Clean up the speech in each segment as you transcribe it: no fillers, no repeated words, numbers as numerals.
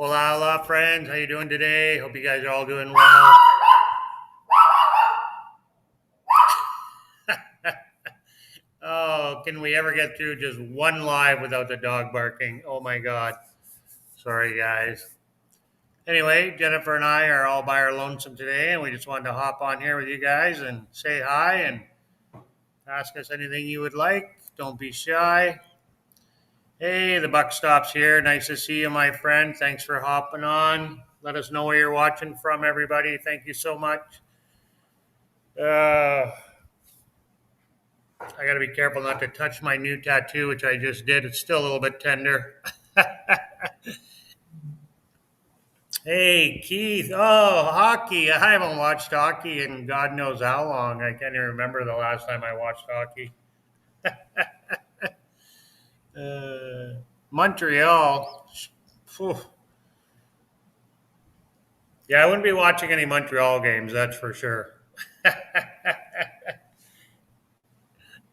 Hola, hola, friends. How you doing today? Hope you guys are all doing well. Oh, can we ever get through just one live without the dog barking? Oh my God. Sorry, guys. Anyway, Jennifer and I are all by our lonesome today, and we just wanted to hop on here with you guys and say hi and ask us anything you would like. Don't be shy. Hey, the buck stops here. Nice to see you, my friend. Thanks for hopping on. Let us know where you're watching from, everybody. Thank you so much. Uh, I got to be careful not to touch my new tattoo, which I just did. It's still a little bit tender. Hey, Keith. Oh, hockey. I haven't watched hockey in God knows how long. I can't even remember the last time I watched hockey. Montreal. Phew. Yeah, I wouldn't be watching any Montreal games, that's for sure.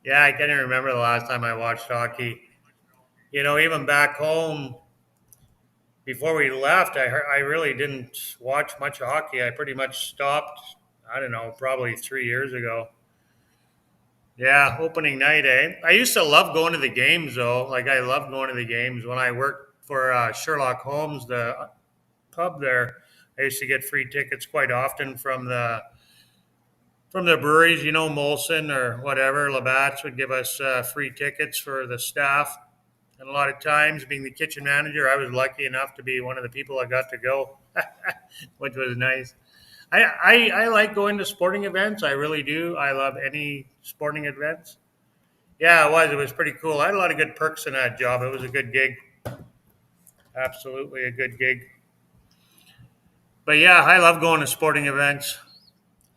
Yeah, I can't even remember the last time I watched hockey. Even back home, before we left, I really didn't watch much hockey. I pretty much stopped, I don't know, probably 3 years ago. Yeah, opening night, eh? I used to love going to the games, though. Like, I loved going to the games. When I worked for Sherlock Holmes, the pub there, I used to get free tickets quite often from the breweries, Molson or whatever. Labatt's would give us free tickets for the staff. And a lot of times, being the kitchen manager, I was lucky enough to be one of the people that got to go, which was nice. I like going to sporting events. I really do. I love any sporting events. Yeah, it was. It was pretty cool. I had a lot of good perks in that job. It was a good gig. Absolutely a good gig. But yeah, I love going to sporting events.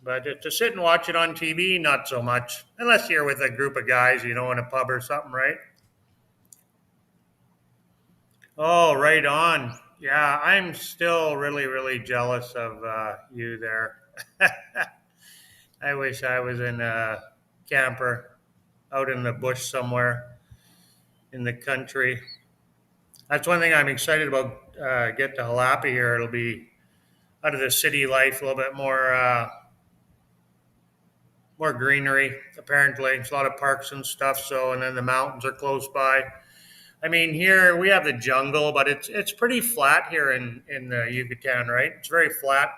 But to sit and watch it on TV, not so much. Unless you're with a group of guys, in a pub or something, right? Oh, right on. Yeah, I'm still really, really jealous of you there. I wish I was in a camper out in the bush somewhere in the country. That's one thing I'm excited about. Get to Jalapa here. It'll be out of the city life, a little bit more greenery. Apparently, it's a lot of parks and stuff. So, and then the mountains are close by. I mean, here we have the jungle, but it's pretty flat here in the Yucatan, right? It's very flat.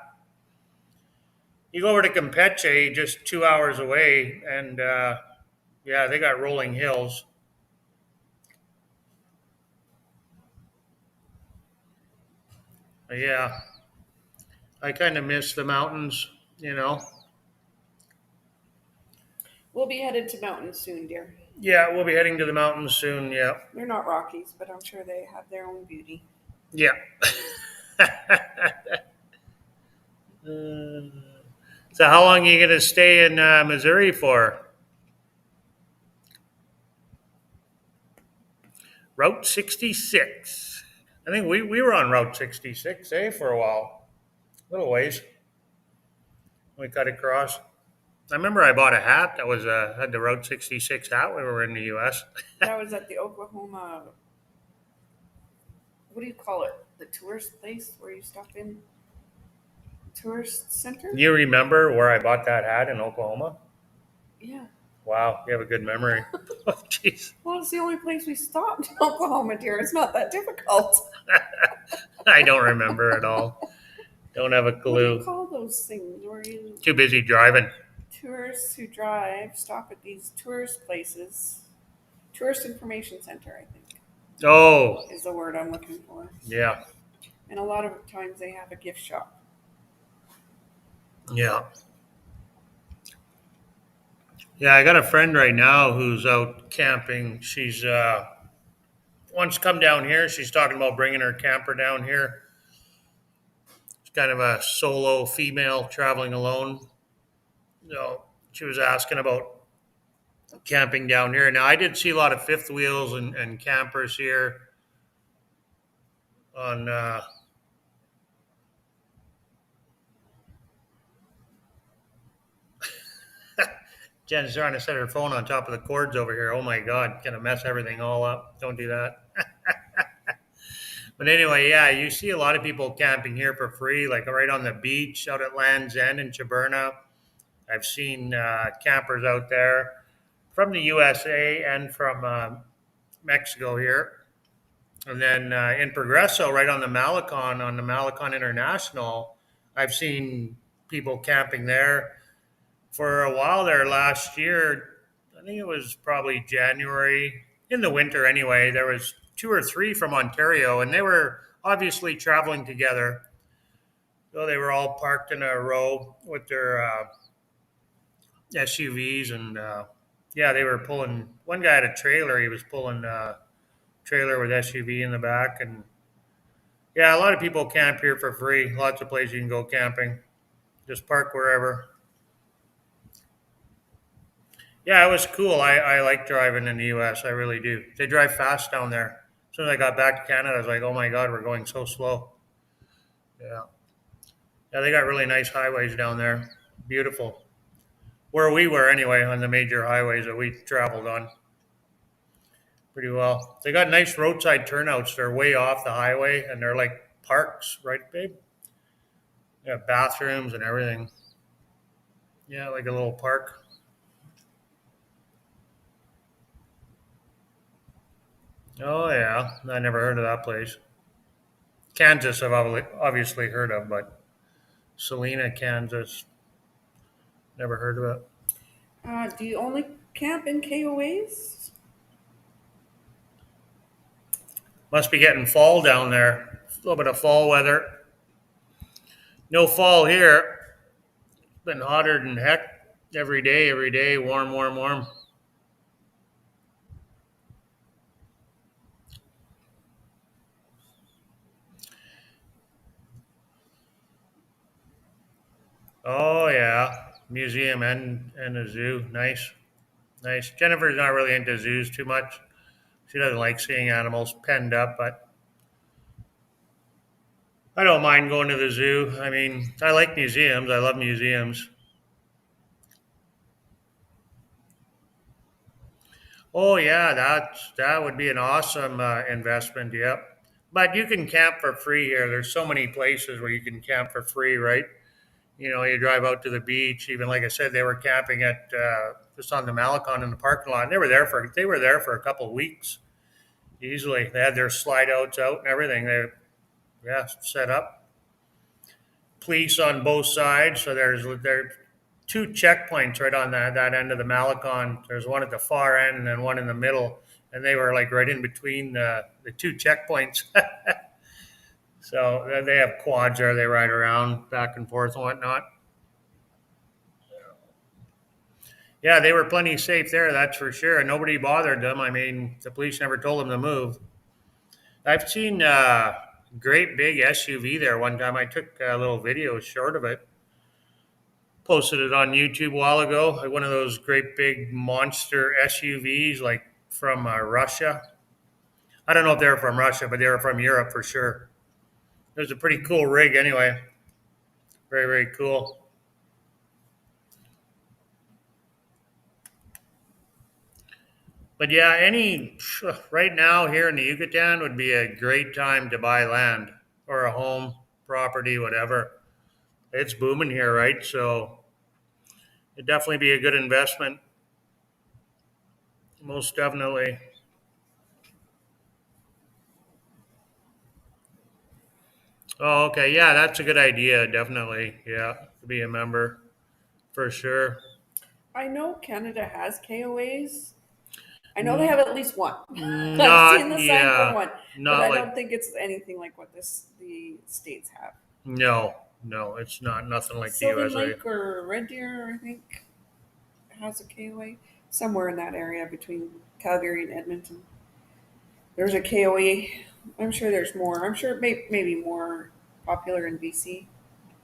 You go over to Campeche, just 2 hours away, and yeah, they got rolling hills. But yeah, I kind of miss the mountains. We'll be headed to mountains soon, dear. Yeah, we'll be heading to the mountains soon. Yeah, They're not Rockies, but I'm sure they have their own beauty. yeah. Uh, so, how long are you going to stay in Missouri for? Route 66. I think we were on Route 66, for a while. Little ways. We cut across. I remember I bought a hat that was had the Route 66 hat when we were in the U.S. That was at the Oklahoma. What do you call it? The tourist place where you stop in? Tourist center? You remember where I bought that hat in Oklahoma? Yeah. Wow, you have a good memory. Oh, jeez. Well, it's the only place we stopped in Oklahoma, dear. It's not that difficult. I don't remember at all. Don't have a What do you clue. call those things where you Too busy driving. tourists who drive stop at these tourist places? Tourist information center, I think, Oh, is the word I'm looking for. yeah, And a lot of times they have a gift shop. yeah. Yeah, I got a friend right now who's out camping. She's wants to come down here. She's talking about bringing her camper down here. It's kind of a solo female traveling alone. So she was asking about camping down here. Now I did see a lot of fifth wheels and campers here on. Jen's trying to set her phone on top of the cords over here. Oh my God, gonna mess everything all up. Don't do that. But anyway, yeah, you see a lot of people camping here for free, like right on the beach out at Land's End in Chaberna. I've seen campers out there from the USA and from Mexico here. And then in Progresso, right on the Malecon International, I've seen people camping there for a while there last year. I think it was probably January in the winter anyway. There was two or three from Ontario, and they were obviously traveling together. So they were all parked in a row with their SUVs, and yeah, they were pulling. One guy had a trailer. He was pulling a trailer with SUV in the back, and yeah, a lot of people camp here for free. Lots of places you can go camping. Just park wherever. Yeah, it was cool. I like driving in the US. I really do. They drive fast down there. As soon as I got back to Canada, I was like, oh my God, we're going so slow. Yeah. Yeah, they got really nice highways down there. Beautiful. Where we were, anyway, on the major highways that we traveled on pretty well. They got nice roadside turnouts. They're way off the highway and they're like parks, right, babe? Yeah, bathrooms and everything. Yeah, like a little park. Oh, yeah. I never heard of that place. Kansas, I've obviously heard of, but Salina, Kansas, never heard of it. Do you only camp in KOAs? Must be getting fall down there. A little bit of fall weather. No fall here. It's been hotter than heck every day, warm, warm, warm. Oh, yeah. Museum and a zoo. Nice, nice. Jennifer's not really into zoos too much. She doesn't like seeing animals penned up, but I don't mind going to the zoo. I mean, I like museums. I love museums. Oh yeah, that would be an awesome investment. Yep. But you can camp for free here. There's so many places where you can camp for free, right? You know, you drive out to the beach. Even like I said, they were camping at just on the Malecon in the parking lot. And they were there for a couple of weeks easily. They had their slide outs out and everything. They yeah set up. Police on both sides. So there's two checkpoints right on that end of the Malecon. There's one at the far end and then one in the middle, and they were like right in between the two checkpoints. So they have quads there. They ride around back and forth and whatnot. Yeah, they were plenty safe there, that's for sure. And nobody bothered them. I mean, the police never told them to move. I've seen great big SUV there one time. I took a little video short of it, posted it on YouTube a while ago. Like one of those great big monster SUVs, like from Russia. I don't know if they were from Russia, but they were from Europe for sure. It was a pretty cool rig, anyway. Very, very cool. But yeah, any right now here in the Yucatan would be a great time to buy land or a home, property, whatever. It's booming here, right? So it'd definitely be a good investment. Most definitely. Oh, okay. Yeah, that's a good idea. Definitely. Yeah, to be a member for sure. I know Canada has KOAs. I know they N- have at least one. I've seen Not, the sign for yeah, one, but not I like, don't think it's anything like what the states have. no, no, it's not nothing like the Sylvan USA. Lake or Red Deer, I think, has a KOA somewhere in that area between Calgary and Edmonton. There's a KOA. I'm sure there's more. I'm sure maybe more popular in BC.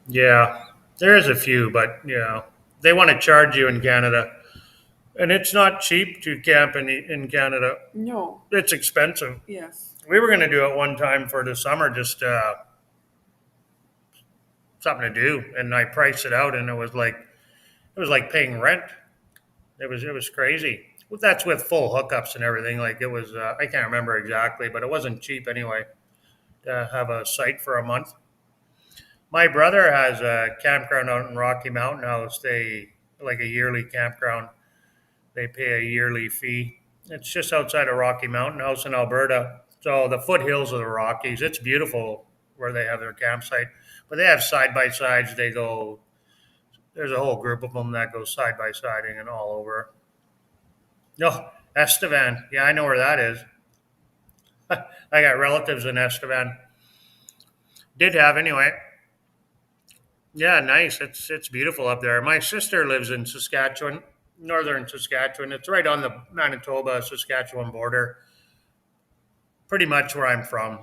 Yeah, there is a few, but yeah, they want to charge you in Canada. And it's not cheap to camp in Canada. No. It's expensive. Yes. We were going to do it one time for the summer, just something to do, and I priced it out, and it was like paying rent. It was crazy. Well, that's with full hookups and everything. Like it was, I can't remember exactly, but it wasn't cheap anyway. have a site for a month. My brother has a campground out in Rocky Mountain House. They like a yearly campground. They pay a yearly fee. It's just outside of Rocky Mountain House in Alberta. So the foothills of the Rockies. It's beautiful where they have their campsite. But they have side by sides. They go. There's a whole group of them that go side by siding and all over. No, Estevan. Yeah, I know where that is. I got relatives in Estevan. Did have anyway. Yeah, nice. It's beautiful up there. My sister lives in Saskatchewan, northern Saskatchewan. It's right on the Manitoba Saskatchewan border, pretty much where I'm from.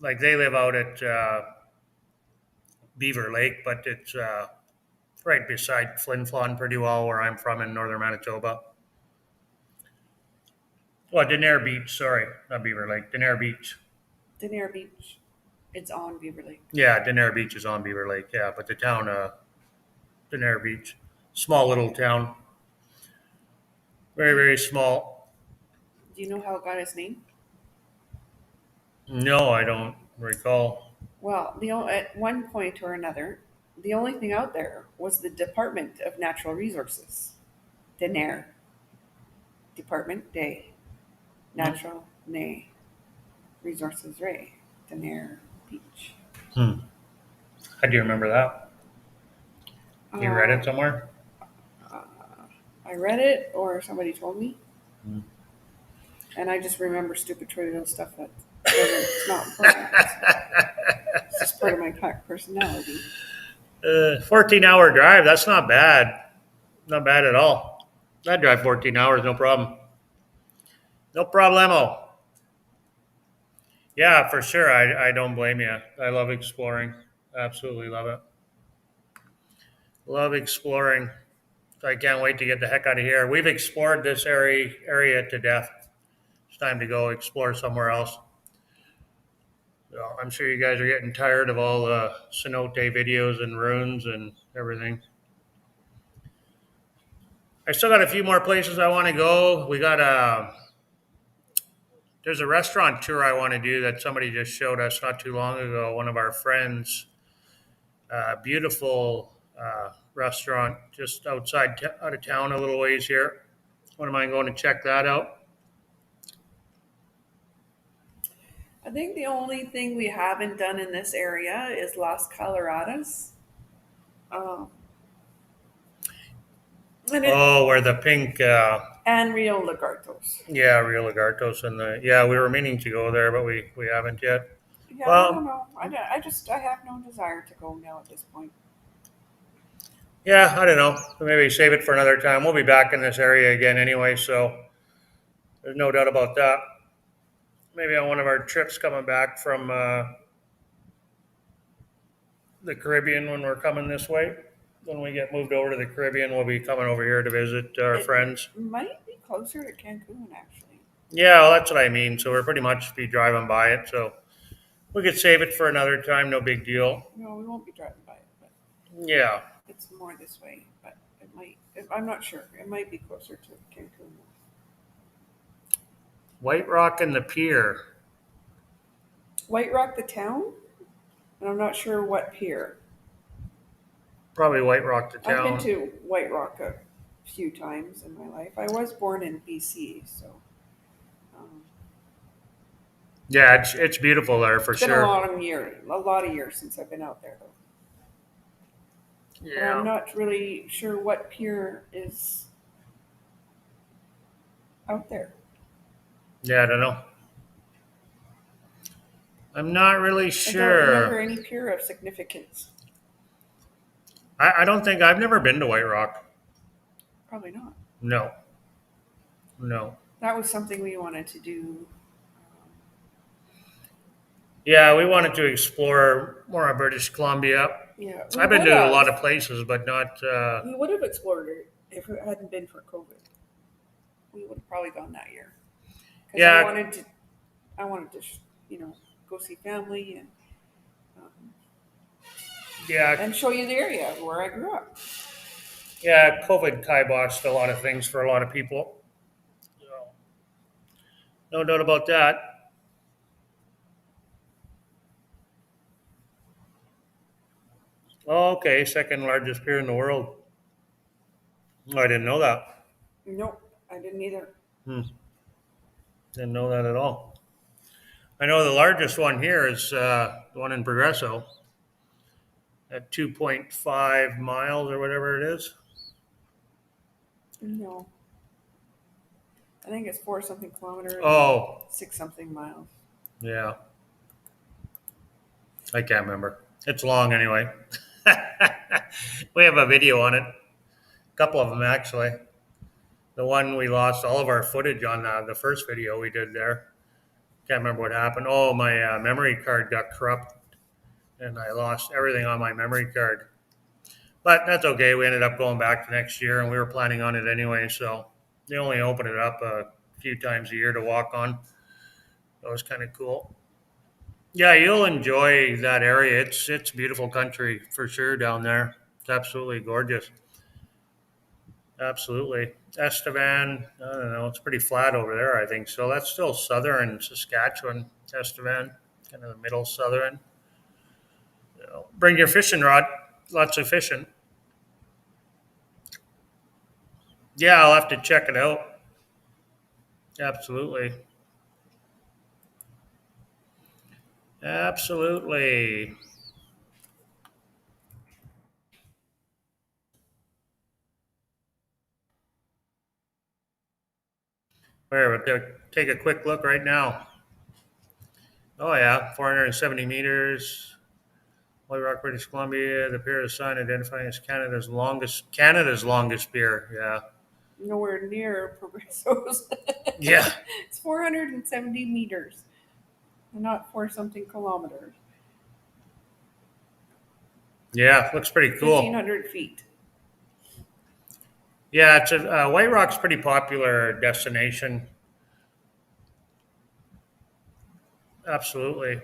Like they live out at Beaver Lake, but it's right beside Flin Flon, pretty well where I'm from in northern Manitoba. Well, Denair Beach. Sorry, not Beaver Lake. Denair Beach. Denier Beach. It's on Beaver Lake. Yeah, Denair Beach is on Beaver Lake. Yeah, but the town, Denair Beach, small little town, very very small. Do you know how it got its name? No, I don't recall. Well, at one point or another, the only thing out there was the Department of Natural Resources. DENAIR. Department Day. Natural Nay. Resources Ray. DENAIR Beach. Hmm. How do you remember that? You read Uh, it somewhere? uh, I read it or somebody told me, Hmm. and I just remember stupid trivial stuff that it's not important. It's just part of my personality. 14-hour drive. That's not bad. Not bad at all. I'd drive 14 hours, no problem. No problemo. Yeah, for sure. I don't blame you. I love exploring. Absolutely love it. Love exploring. I can't wait to get the heck out of here. We've explored this area to death. It's time to go explore somewhere else. So I'm sure you guys are getting tired of all the cenote videos and ruins and everything. I still got a few more places I want to go. There's a restaurant tour I want to do that somebody just showed us not too long ago. One of our friends, beautiful restaurant just out of town a little ways here. Wouldn't mind going to check that out. I think the only thing we haven't done in this area is Las Coloradas. Um, and Oh, where the pink, and Rio Lagartos. yeah, Rio Lagartos and yeah, we were meaning to go there, but we haven't yet. Yeah, I don't Well, know. I have no desire to go now at this point. yeah, I don't know. Maybe save it for another time. We'll be back in this area again anyway, so there's no doubt about that. Maybe on one of our trips coming back from the Caribbean when we're coming this way. When we get moved over to the Caribbean, we'll be coming over here to visit our It friends. might be closer to Cancun, actually. Yeah, well, that's what I mean. So we're pretty much be driving by it. So we could save it for another time. No big deal. No, we won't be driving by it, but Yeah. it's more this way. But it might. I'm not sure. It might be closer to Cancun. White Rock and the Pier. White Rock, the town, and I'm not sure what pier. Probably White Rock the I've been town. to White Rock a few times in my life. I was born in BC, so um, Yeah, it's beautiful there for it's been sure. a lot of years since I've been out there, though. But I'm Yeah. not really sure what pier is out there. Yeah, I don't know. I'm not really I don't remember sure. any pier of significance. I don't think I've never been to White Rock. Probably not. No. No. That was something we wanted to do. Yeah, we wanted to explore more of British Columbia. Yeah, we I've been would to a lot have. of places, but not. We would have explored it if it hadn't been for COVID. We would have probably gone that year because Yeah, I wanted to, go see family um, yeah, and show you the area where I grew up. yeah. COVID kiboshed a lot of things for a lot of people. So, no doubt about that. Oh, okay, second largest pier in the world. Oh, I didn't know that. Nope, I didn't either. Hmm, didn't know that at all. I know the largest one here is the one in Progresso at 2.5 miles or whatever it is. No, I think it's 4 something kilometers and Oh, 6 something miles. yeah, I can't remember. It's long anyway. We have a video on it, a couple of them actually. The one we lost all of our footage on the first video we did there. Can't remember what happened. Oh, my memory card got corrupt and I lost everything on my memory card. But that's okay. We ended up going back the next year and we were planning on it anyway. So they only open it up a few times a year to walk on. That was kind of cool. Yeah, you'll enjoy that area. It's beautiful country for sure down there. It's absolutely gorgeous. Absolutely. Estevan, I don't know, it's pretty flat over there, I think. So that's still southern Saskatchewan, Estevan, kind of the middle southern. You know, bring your fishing rod, lots of fishing. Yeah, I'll have to check it out. Absolutely. Absolutely. Where, take a quick look right now. Oh, yeah, 470 meters. White Rock, British Columbia. The pier is sign identifying as Canada's longest pier. Yeah. Nowhere near Progresso's. Yeah. It's 470 meters, not 4 something kilometers. Yeah, looks pretty Fifteen cool. hundred feet. Yeah, it's White Rock's pretty popular destination. Absolutely.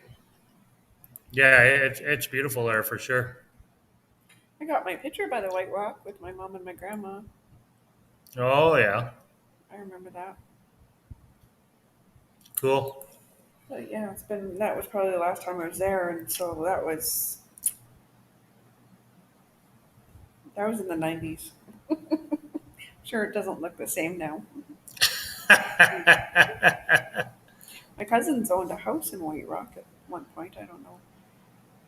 Yeah, it's beautiful there for sure. I got my picture by the White Rock with my mom and my grandma. Oh yeah, I remember that. cool. But yeah, it's been that was probably the last time I was there, and so that was in the 90s. Sure, it doesn't look the same now. My cousins owned a house in White Rock at one point. I don't know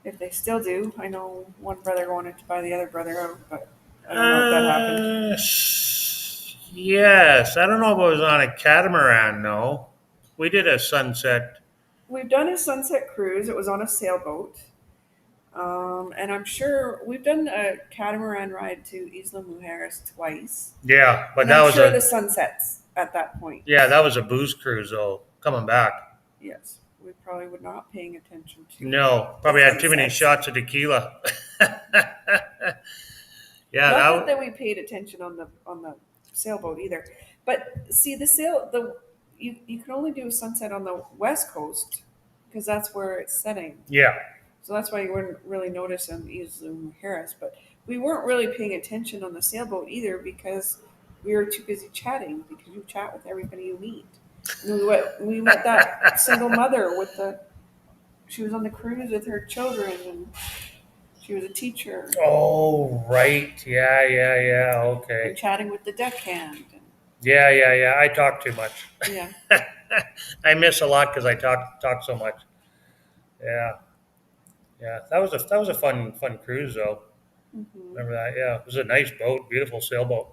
if they still do. I know one brother wanted to buy the other brother out, but I don't know if that happened. Yes, I don't know if it was on a catamaran. No, we did a sunset. We've done a sunset cruise. It was on a sailboat. And I'm sure we've done a catamaran ride to Isla Mujeres twice. Yeah, but And that I'm was sure the a sunsets at that point. booze cruise though. Coming back. Yes, we probably were not paying attention to No, the probably had too many sunsets. shots of tequila. Yeah, Not that. that we paid attention on the sailboat either. But see, you can only do a sunset on the west coast because that's where it's setting. Yeah, So that's why you wouldn't really notice on Isla Mujeres. But we weren't really paying attention on the sailboat either because we were too busy chatting because you chat with everybody you meet. And we met that single mother with the she was on the cruise with her children and she was a teacher oh, right. Yeah, yeah, yeah. and Okay. chatting with the deckhand. And, Yeah, yeah, yeah. I talk too much. yeah. I miss a lot because I talk so much. Yeah, yeah. That was a fun cruise though. Hmm. Remember that? Yeah, it was a nice boat, beautiful sailboat.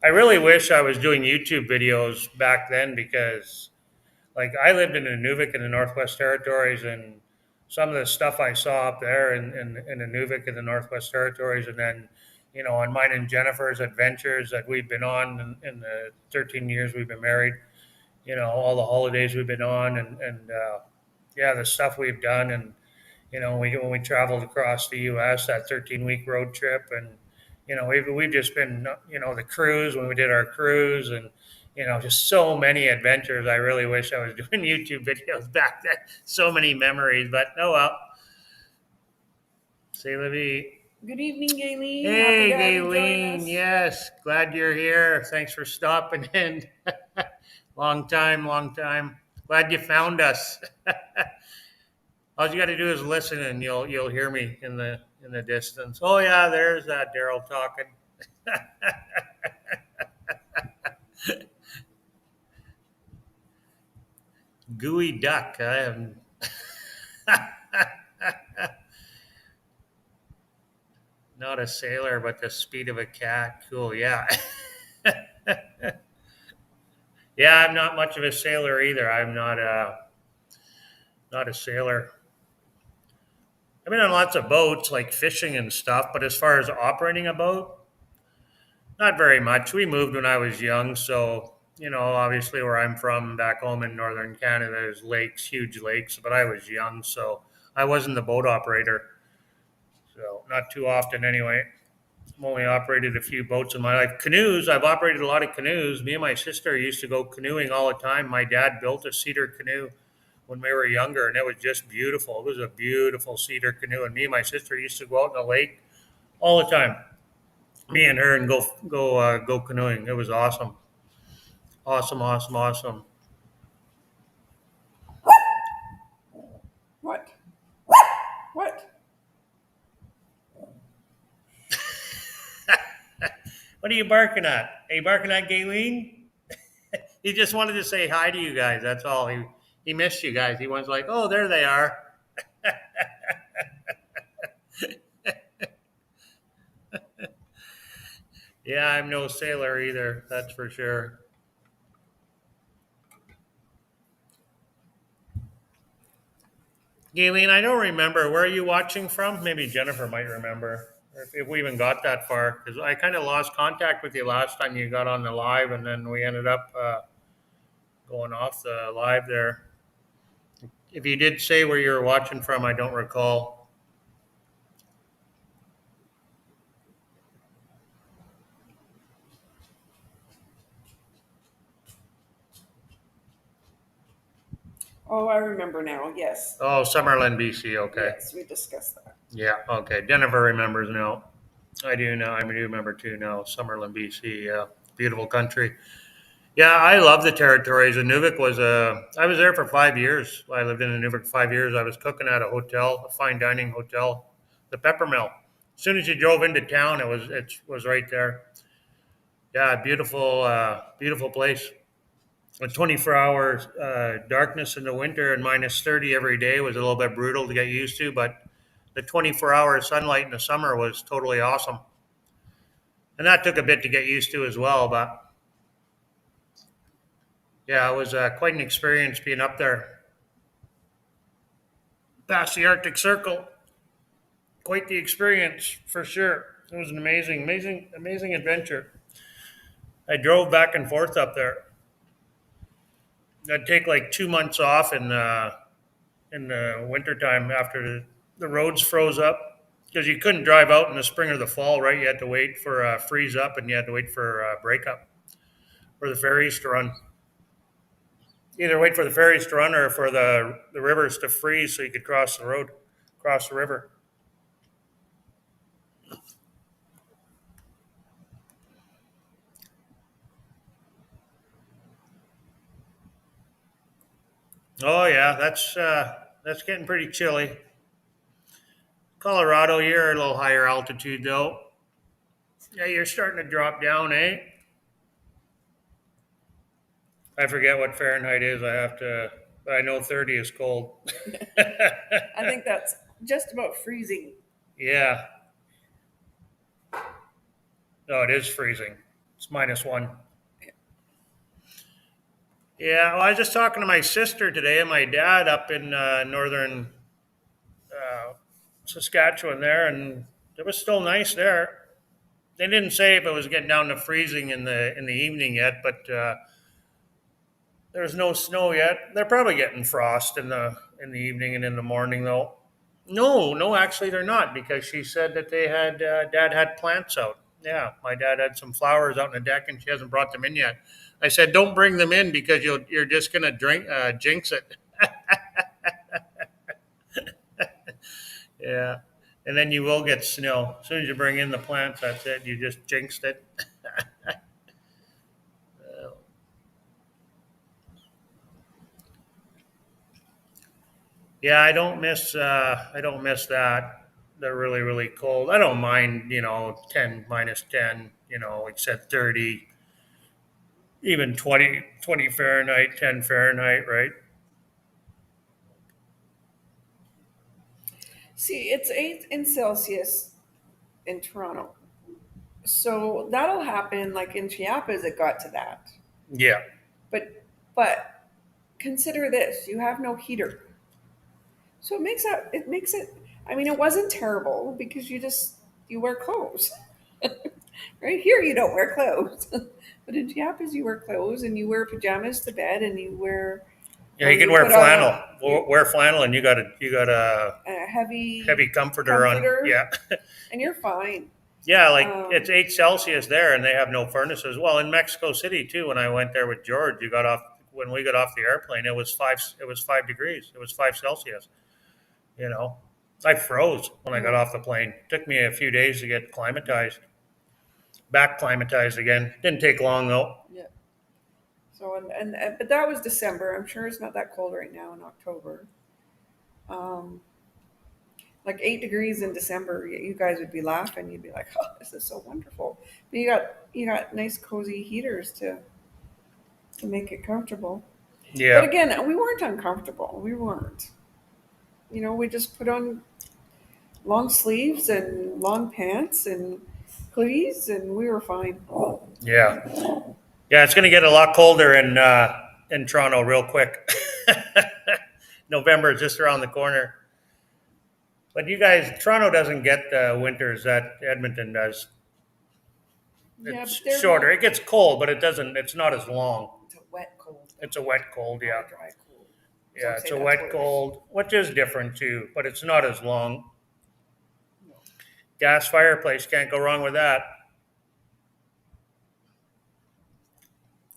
I really wish I was doing YouTube videos back then because like I lived in Nunavut in the Northwest Territories, and some of the stuff I saw up there in Nunavut in the Northwest Territories, and then on mine and Jennifer's adventures that we've been on in the 13 years we've been married. All the holidays we've been on, and yeah, the stuff we've done, and when we traveled across the U.S. that 13-week road trip, and we've just been the cruise when we did our cruise, and just so many adventures. I really wish I was doing YouTube videos back then. So many memories, but oh well. Say la vie. Good evening, Gayleen. Happy Hey, to have you join Gayleen. us. Yes, glad you're here. Thanks for stopping in. Long time, long time. Glad you found us. All you got to do is listen, and you'll hear me in the distance. Oh yeah, there's Daryl talking. Gooey duck. I am not a sailor, but the speed of a cat. Cool. Yeah. Yeah, I'm not much of a sailor either. I'm not a sailor. I've been on lots of boats, like fishing and stuff, but as far as operating a boat, not very much. We moved when I was young, so obviously where I'm from, back home in northern Canada, there's lakes, huge lakes, but I was young, so I wasn't the boat operator. So not too often anyway. I've only operated a few boats in my life. Canoes, I've operated a lot of canoes. Me and my sister used to go canoeing all the time. My dad built a cedar canoe when we were younger, and it was just beautiful. It was a beautiful cedar canoe, and me and my sister used to go out in the lake all the time. Me and her and go canoeing. It was awesome, awesome, awesome, awesome. What? What? What are you barking at? Are you barking at Galen? He just wanted to say hi to you guys. That's all. He missed you guys. He was like, oh, there they are. Yeah, I'm no sailor either. That's for sure. Galen, I don't remember. Where are you watching from? Maybe Jennifer might remember if we even got that far. Because I kind of lost contact with you last time you got on the live, and then we ended up going off the live there. If you did say where you were watching from, I don't recall. Oh, I remember now. Yes. Oh, Summerlin, BC. Okay. Yes, we discussed that. Yeah. Okay. Jennifer remembers now. I do now. I do remember too now. Summerlin, BC. Yeah. Beautiful country. Yeah, I love the territories. Inuvik was I was there for 5 years. I lived in Inuvik 5 years. I was cooking at a hotel, a fine dining hotel, the Pepper Mill. As soon as you drove into town, it was right there. Yeah, beautiful, beautiful place. A 24-hour darkness in the winter and -30 every day was a little bit brutal to get used to, but the 24-hour sunlight in the summer was totally awesome. And that took a bit to get used to as well, but yeah, it was quite an experience being up there past the Arctic Circle. Quite the experience for sure. It was an amazing, amazing, amazing adventure. I drove back and forth up there. I'd take like 2 months off in the wintertime after the roads froze up because you couldn't drive out in the spring or the fall, right? You had to wait for freeze up and you had to wait for break up for the ferries to run. Either wait for the ferries to run or for the rivers to freeze so you could cross the road, cross the river. Oh yeah, that's getting pretty chilly. Colorado, you're a little higher altitude though. Yeah, you're starting to drop down, eh? I forget what Fahrenheit is. I have to, but I know 30 is cold. I think that's just about freezing. Yeah. No, it is freezing. It's -1. Yeah, well, I was just talking to my sister today and my dad up in northern uh, Saskatchewan there, and it was still nice there. They didn't say if it was getting down to freezing in the evening yet, but there's no snow yet. They're probably getting frost in the evening and in the morning though. No, no, actually they're not because she said that they had dad had plants out. Yeah, my dad had some flowers out on the deck and she hasn't brought them in yet. I said, don't bring them in because you're just gonna drink jinx it. Yeah, and then you will get snow as soon as you bring in the plants. That's it. You just jinxed it. Yeah, I don't miss that. They're really really cold. I don't mind 10 -10. Like said 30, even 20 Fahrenheit, 10 Fahrenheit, right? See, it's 8 in Celsius in Toronto. So that'll happen like in Chiapas it got to that. Yeah, But consider this, you have no heater. So it makes it I mean it wasn't terrible because you wear clothes. Right here you don't wear clothes. But in Chiapas you wear clothes and you wear pajamas to bed and you wear yeah. or You can you wear put on flannel. Wear flannel, and you got a a heavy heavy comforter on. comforter Yeah, and you're fine. yeah. Like it's Um, 8 Celsius there, and they have no furnaces. Well, in Mexico City too. When I went there with George, you got off when we got off the airplane. It was 5. It was 5 degrees. It was 5 Celsius. You know, I froze when I got mm, off the plane. It took me a few days to get back climatized again. Didn't take long though. yeah. So but that was December. I'm sure it's not that cold right now in October. Um, like 8 degrees in December, you guys would be laughing. You'd be like, "Oh, this is so wonderful." But you got nice cozy heaters to make it comfortable. But Yeah, again, we weren't uncomfortable. We weren't. We just put on long sleeves and long pants and hoodies, and we were fine. yeah, yeah. It's going to get a lot colder in Toronto real quick. November is just around the corner. But you guys, Toronto doesn't get the winters that Edmonton does. Yeah, It's but they're shorter. more. It gets cold, but it doesn't. It's not as long. It's a wet cold, It's a wet cold. not Yeah, a dry cold. So yeah. I'd It's say a that's wet worse. cold, which is different too, but it's not as long. No. Gas fireplace can't go wrong with that.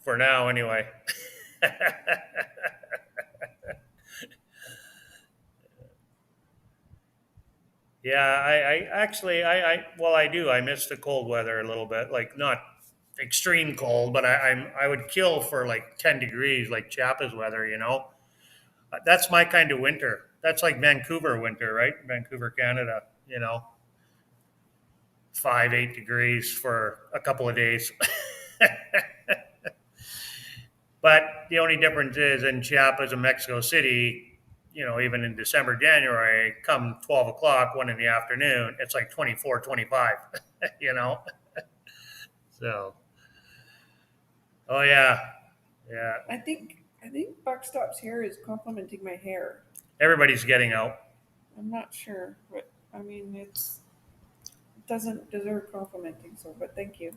For now, anyway. Yeah, I actually, well, I do. I miss the cold weather a little bit. Like not extreme cold, but I would kill for like 10 degrees, like Chiapas weather. That's my kind of winter. That's like Vancouver winter, right? Vancouver, Canada. 5, 8 degrees for a couple of days. But the only difference is in Chiapas and Mexico City, even in December, January, come 12 o'clock, 1 in the afternoon, it's like 24, 25, you know? So, oh, yeah. Yeah. I think Buckstop's hair is complimenting my hair. Everybody's getting out. I'm not sure, but I mean it doesn't deserve complimenting. So, but thank you.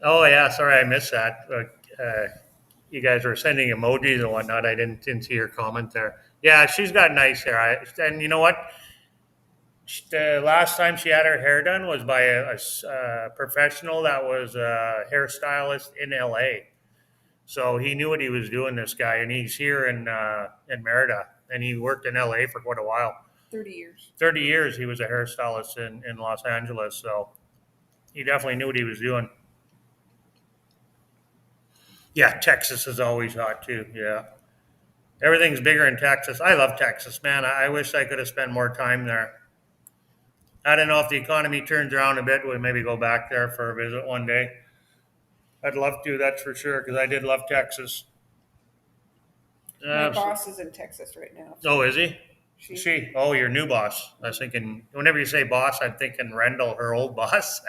Oh, yeah. Sorry, I missed that. You guys were sending emojis and whatnot. I didn't see your comment there. Yeah, she's got nice hair. And you know what? The last time she had her hair done was by a professional that was a hairstylist in LA. So he knew what he was doing, this guy, and he's here in Merida, and he worked in LA for quite a while. 30 years. 30 years he was a hairstylist in Los Angeles, so he definitely knew what he was doing. Yeah, Texas is always hot too. Yeah, everything's bigger in Texas. I love Texas, man. I wish I could have spent more time there. I don't know if the economy turns around a bit. We'll maybe go back there for a visit one day. I'd love to, that's for sure, because I did love Texas. My Absolutely. boss is in Texas right now. Oh, So is he? she. She? Oh, your new boss. I was thinking. Whenever you say boss, I'm thinking Rendell, her old boss,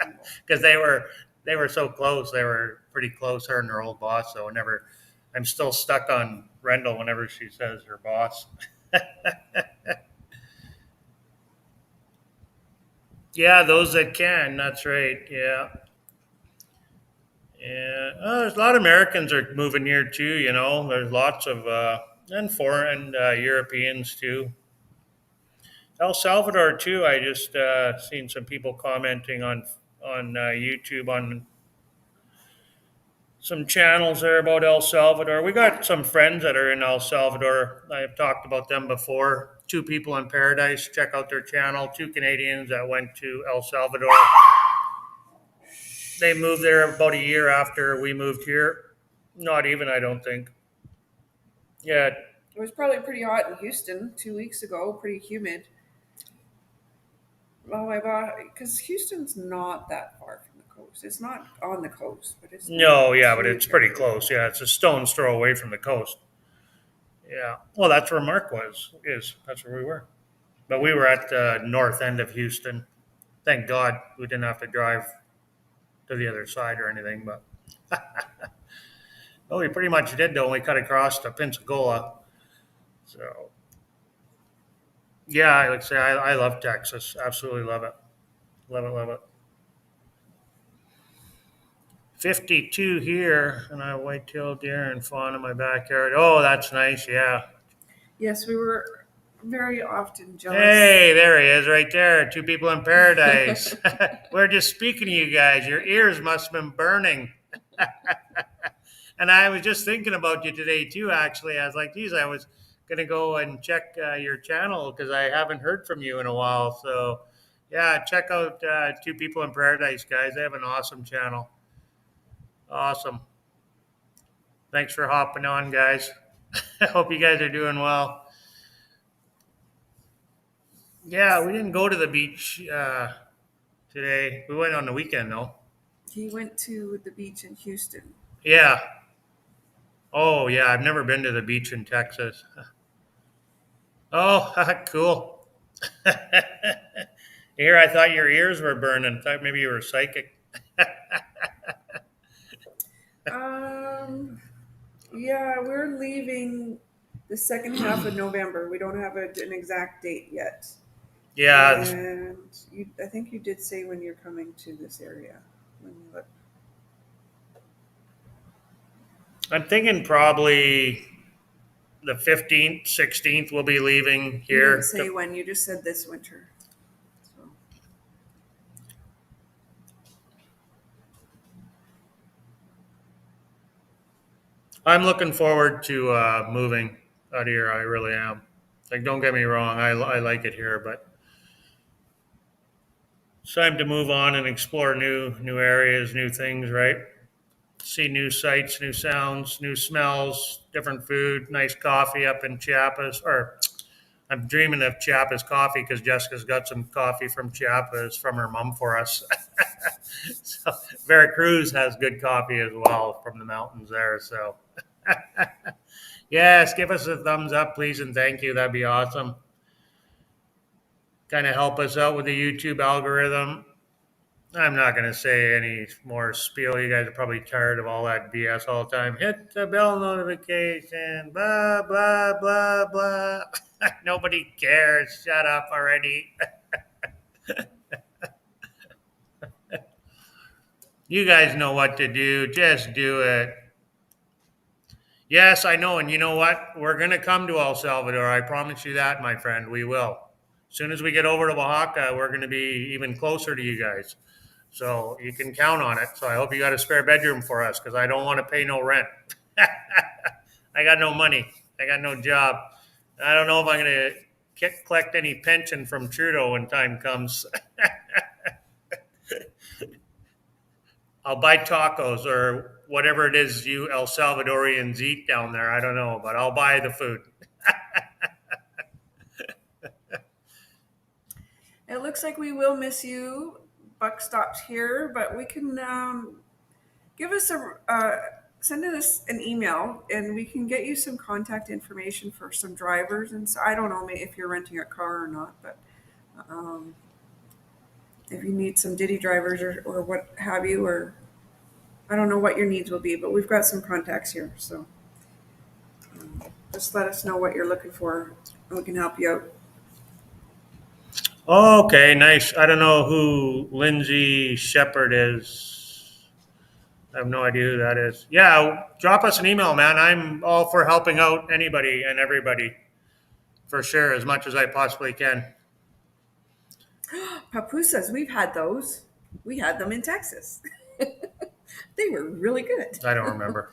because they were so close. They were pretty close, her and her old boss. So whenever I'm still stuck on Rendell, whenever she says her boss. Yeah, those that can. That's right. Yeah. Yeah, there's a lot of Americans are moving here too. There's lots of and foreign Europeans too. El Salvador too. I just seen some people commenting on YouTube on some channels there about El Salvador. We got some friends that are in El Salvador. I've talked about them before. Two people in paradise. Check out their channel. Two Canadians that went to El Salvador. They moved there about a year after we moved here. Not even, I don't think. Yeah. It was probably pretty hot in Houston 2 weeks ago, pretty humid. Oh my god, because Houston's not that far from the coast. It's not on the coast, but it's not No, yeah, but too it's pretty terribly close. far. Yeah, it's a stone's throw away from the coast. Yeah. Well, that's where Mark was. Is that's where we were. But we were at the north end of Houston. Thank God we didn't have to drive to the other side or anything. But well, we pretty much did though. We cut across to Pensacola. So yeah, like I say, I love Texas. Absolutely love it. Love it. Love it. 52 here, and I have white-tailed deer and fawn in my backyard. Oh, that's nice. Yeah. Yes, we were very often jealous. Hey, there he is, right there. Two people in paradise. We're just speaking to you guys. Your ears must have been burning. And I was just thinking about you today too. Actually, I was like, geez, I was gonna go and check your channel because I haven't heard from you in a while. So, yeah, check out Two People in Paradise, guys. They have an awesome channel. Awesome. Thanks for hopping on, guys. I hope you guys are doing well. Yeah, we didn't go to the beach today. We went on the weekend though. He went to the beach in Houston. Yeah. Oh, yeah. I've never been to the beach in Texas. Oh, cool. Here, I thought your ears were burning. Thought maybe you were psychic. Um, yeah, we're leaving the second half of November. We don't have an exact date yet. Yeah, And I think you did say when you're coming to this area. When you look, I'm thinking probably the 15th, 16th we'll be leaving you didn't here. say when. You just said this winter. So I'm looking forward to moving out here. I really am. Like, don't get me wrong. I like it here, but it's time to move on and explore new areas, new things, right? See new sights, new sounds, new smells, different food, nice coffee up in Chiapas. Or I'm dreaming of Chiapas coffee because Jessica's got some coffee from Chiapas from her mom for us. So Veracruz has good coffee as well from the mountains there. So yes, give us a thumbs up, please, and thank you. That'd be awesome. Kind of help us out with the YouTube algorithm. I'm not going to say any more spiel. You guys are probably tired of all that BS all the time. Hit the bell notification, blah, blah, blah, blah. Nobody cares. Shut up already. You guys know what to do. Just do it. Yes, I know. And you know what? We're going to come to El Salvador. I promise you that, my friend. We will. As soon as we get over to Oaxaca, we're going to be even closer to you guys. So you can count on it. So I hope you got a spare bedroom for us because I don't want to pay no rent. I got no money. I got no job. I don't know if I'm going to collect any pension from Trudeau when time comes. I'll buy tacos or whatever it is you El Salvadorians eat down there. I don't know, but I'll buy the food. it looks like we will miss you. Buck stopped here, but we can give us send us an email, and we can get you some contact information for some drivers. And so I don't know if you're renting a car or not, but um, if you need some Diddy drivers or what have you, or I don't know what your needs will be, but we've got some contacts here. So just let us know what you're looking for, and we can help you out. Okay, nice. I don't know who Lindsay Shepard is. I have no idea who that is. Yeah, drop us an email, man. I'm all for helping out anybody and everybody for sure, as much as I possibly can. Papusas, we've had those. We had them in Texas. They were really good. I don't remember.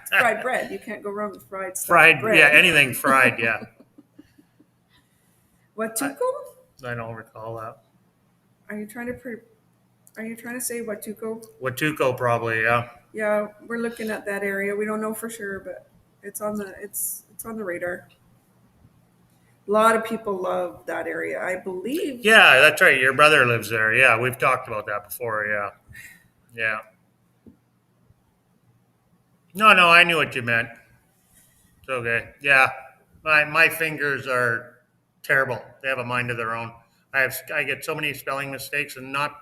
Fried bread. You can't go wrong with fried stuff. Fried, Bread. yeah, anything fried, yeah. What I, tukum? I don't recall that. Are you trying to Are you trying to say Watuco? Watuco, probably. Yeah. Yeah, we're looking at that area. We don't know for sure, but it's on the radar. A lot of people love that area. I believe. Yeah, that's right. Your brother lives there. Yeah, we've talked about that before. Yeah. Yeah. No, no, I knew what you meant. It's okay. Yeah. My fingers are terrible. They have a mind of their own. I get so many spelling mistakes, and not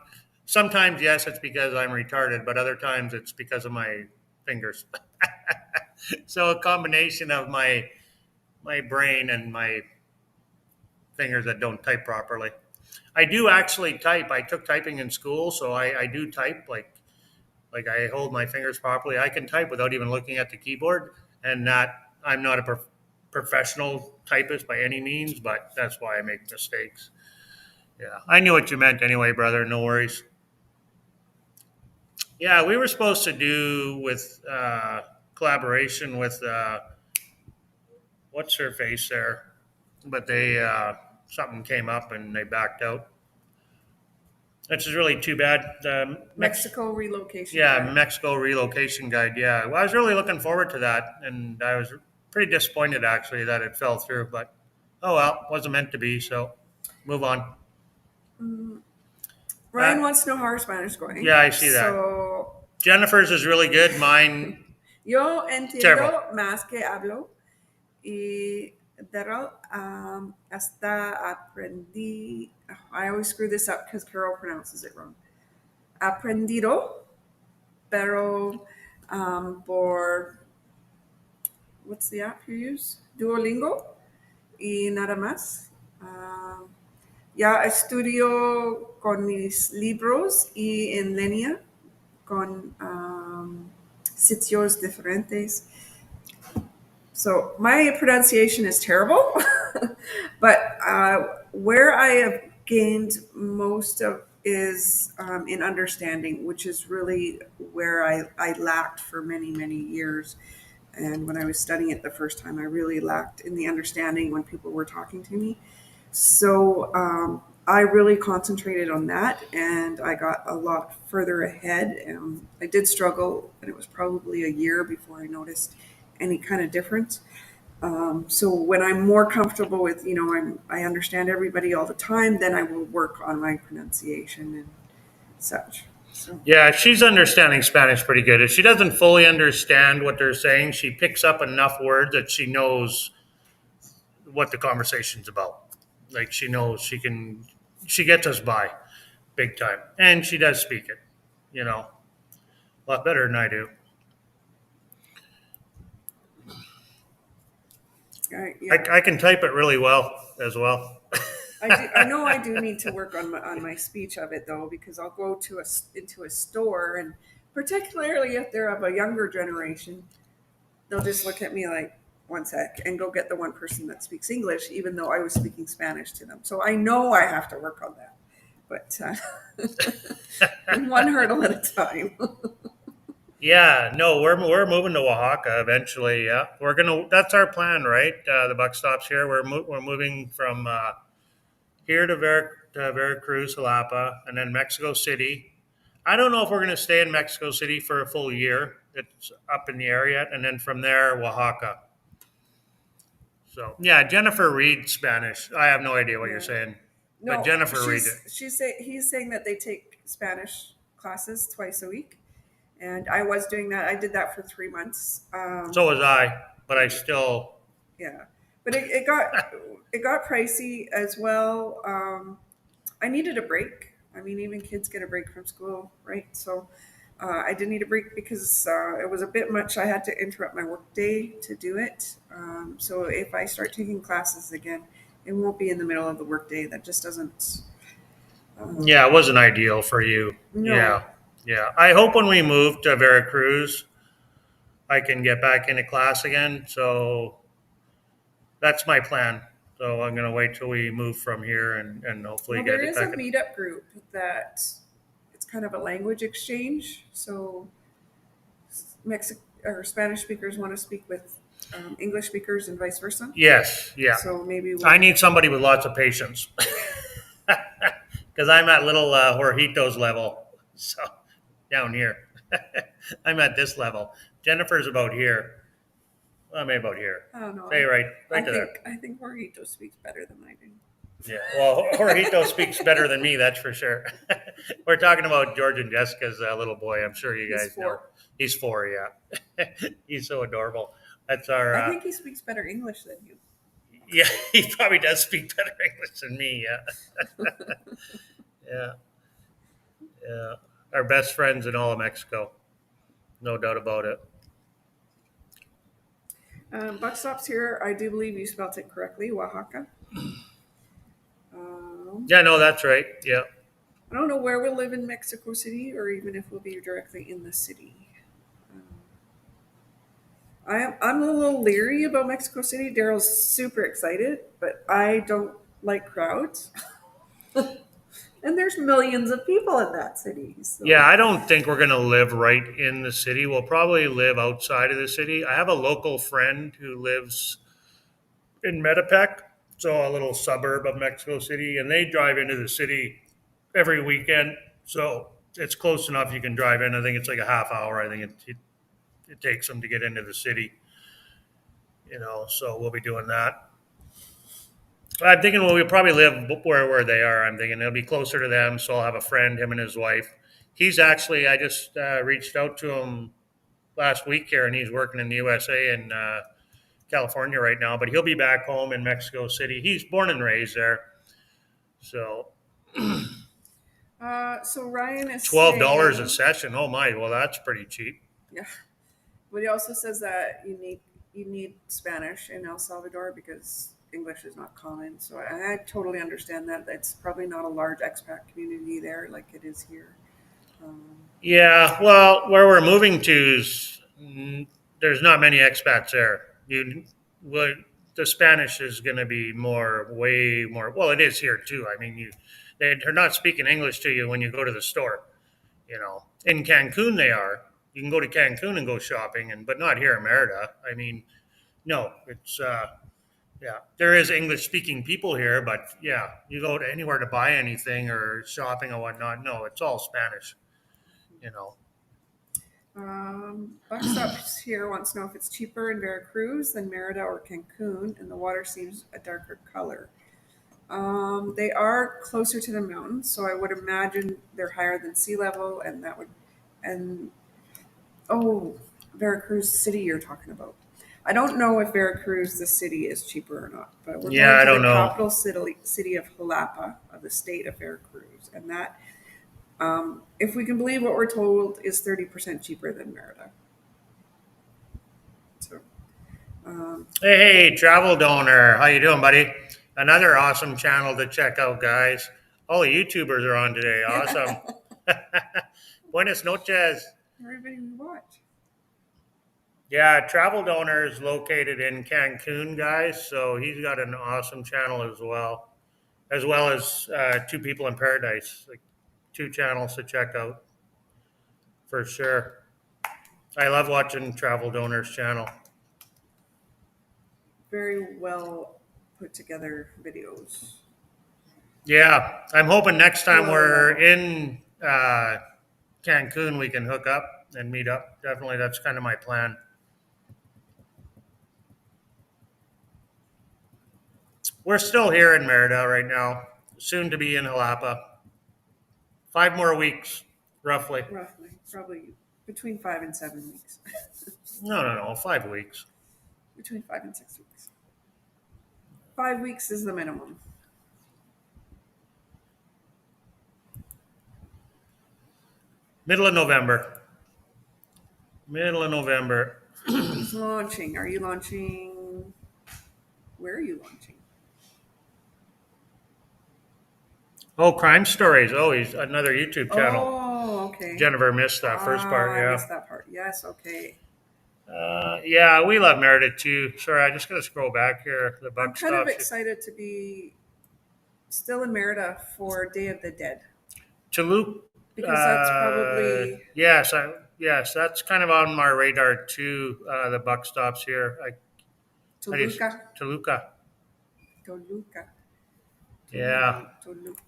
sometimes, yes, it's because I'm retarded, but other times it's because of my fingers. So a combination of my brain and my fingers that don't type properly. I do actually type. I took typing in school, so I do type like I hold my fingers properly. I can type without even looking at the keyboard, and that I'm not a professional typist by any means, but that's why I make mistakes. Yeah, I knew what you meant anyway, brother. No worries. Yeah, we were supposed to do with collaboration with what's her face there, but they something came up and they backed out. Which is really too bad. Mexico relocation. Yeah, Guide. Mexico relocation guide. Yeah, well, I was really looking forward to that, and I was pretty disappointed actually that it fell through. But oh well, wasn't meant to be. So move on. Mm, Uh, Ryan wants to know how our Spanish is going. yeah, I see that. So, Jennifer's is really good. Mine yo terrible. entiendo más que hablo. Y Daryl, hasta aprendí. I always screw this up because Carol pronounces it wrong. Aprendido, pero por what's the app you use? Duolingo y nada más. Ya estudio con mis libros y en línea con sitios diferentes. So my pronunciation is terrible, but where I have gained most of is in understanding, which is really where I lacked for many, many years. And when I was studying it the first time, I really lacked in the understanding when people were talking to me. So I really concentrated on that, and I got a lot further ahead. I did struggle, and it was probably a year before I noticed any kind of difference. So when I'm more comfortable with, I understand everybody all the time, then I will work on my pronunciation and such. So Yeah, she's understanding Spanish pretty good. If she doesn't fully understand what they're saying, she picks up enough words that she knows what the conversation's about. Like she knows she gets us by big time, and she does speak it. A lot better than I do. yeah, I can type it really well as well. I know I do need to work on my speech of it though, because I'll go into a store, and particularly if they're of a younger generation, they'll just look at me like, one sec, and go get the one person that speaks English, even though I was speaking Spanish to them. So I know I have to work on that, but one hurdle at a time. Yeah, no, we're moving to Oaxaca eventually. Yeah, we're gonna. That's our plan, right? The buck stops here. We're moving from here to Veracruz, Jalapa, and then Mexico City. I don't know if we're gonna stay in Mexico City for a full year. It's up in the area, and then from there, Oaxaca. So yeah, Jennifer reads Spanish. I have no idea what you're Yeah. saying, but No, Jennifer reads it. he's saying that they take Spanish classes twice a week, and I was doing that. I did that for 3 months. So was I, but I still. Yeah, but it got pricey as well. I needed a break. I mean, even kids get a break from school, right? So I did need a break because it was a bit much. I had to interrupt my work day to do it. So if I start taking classes again, it won't be in the middle of the workday. That just doesn't. Yeah, it wasn't ideal for you. No, Yeah, yeah. I hope when we move to Veracruz, I can get back into class again. So that's my plan. So I'm gonna wait till we move from here and hopefully well, get there it is a back. meetup group that it's kind of a language exchange. So Mexic or Spanish speakers want to speak with English speakers and vice versa. Yes, yeah. So maybe I we'll, need somebody with lots of patience because I'm at little Jorgito's level. So down here, I'm at this level. Jennifer's about here. Well, maybe about here. I don't know. Say right, I right to there. think Jorgito speaks better than I do. Yeah. Well, Jorgito speaks better than me, that's for sure. We're talking about George and Jessica's little boy. I'm sure you He's guys know. 4. He's 4. Yeah. He's so adorable. That's our. I think he speaks better English than you. Yeah, he probably does speak better English than me. Yeah. Yeah. Yeah. Our best friends in all of Mexico. No doubt about it. Buck stops here. I do believe you spelled it correctly, Oaxaca. Yeah, no, that's right. Yeah. I don't know where we'll live in Mexico City, or even if we'll be directly in the city. Um, I'm a little leery about Mexico City. Daryl's super excited, but I don't like crowds. And there's millions of people in that city. So Yeah, I don't think we're going to live right in the city. We'll probably live outside of the city. I have a local friend who lives in Metepec, so a little suburb of Mexico City, and they drive into the city every weekend. So it's close enough you can drive in. I think it's like a half hour. I think it takes them to get into the city, so we'll be doing that. I'm thinking we'll probably live where they are. I'm thinking it'll be closer to them, so I'll have a friend, him and his wife. He's actually, I just reached out to him last week here, and he's working in the USA in California right now, but he'll be back home in Mexico City. He's born and raised there. So so Ryan is $12 a saying, session. Oh my, well that's pretty cheap. yeah, but he also says that you need Spanish in El Salvador because English is not common. So I totally understand that. It's probably not a large expat community there like it is here. Um, Yeah, well, where we're moving to is there's not many expats there. Well, the Spanish is going to be way more. Well, it is here too. I mean, they're not speaking English to you when you go to the store. In Cancun they are. You can go to Cancun and go shopping, but not here in Merida. I mean, no, it's yeah. There is English speaking people here, but yeah, you go to anywhere to buy anything or shopping or whatnot. No, it's all Spanish. You know. Buckstops here wants to know if it's cheaper in Veracruz than Merida or Cancun, and the water seems a darker color. They are closer to the mountains, so I would imagine they're higher than sea level, and oh, Veracruz City you're talking about. I don't know if Veracruz, the city, is cheaper or not, but we're Yeah, going I to don't the know. capital city of Jalapa of the state of Veracruz, and that, if we can believe what we're told, is 30% cheaper than Merida. So, Hey, travel donor, how you doing, buddy? Another awesome channel to check out, guys. All the YouTubers are on today. Awesome. Buenas noches. everybody we watch. Yeah, travel donor is located in Cancun, guys. So he's got an awesome channel as well as Two People in Paradise. Like 2 channels to check out for sure. I love watching Travel Donor's channel. Very well put together videos. Yeah, I'm hoping next time Well, we're in Cancun, we can hook up and meet up. Definitely, that's kind of my plan. We're still here in Merida right now, soon to be in Jalapa. 5 more weeks, roughly. roughly, probably between 5 and 7 weeks. No, 5 weeks. Between 5 and 6 weeks. 5 weeks is the minimum. Middle of November. Middle of November. Who's launching? Are you launching? Where are you launching? Oh, crime stories. Oh, he's another YouTube channel. Oh, okay. Jennifer missed that first part. I Yeah. missed that part. Yes, okay. Yeah, we love Merida too. Sorry, I just gotta scroll back here. The I'm buck kind of stops. excited to be still in Merida for Day of the Dead Toluca. because that's probably Yes, that's kind of on my radar too. The buck stops here. Toluca. Toluca. Toluca. Yeah. Toluca.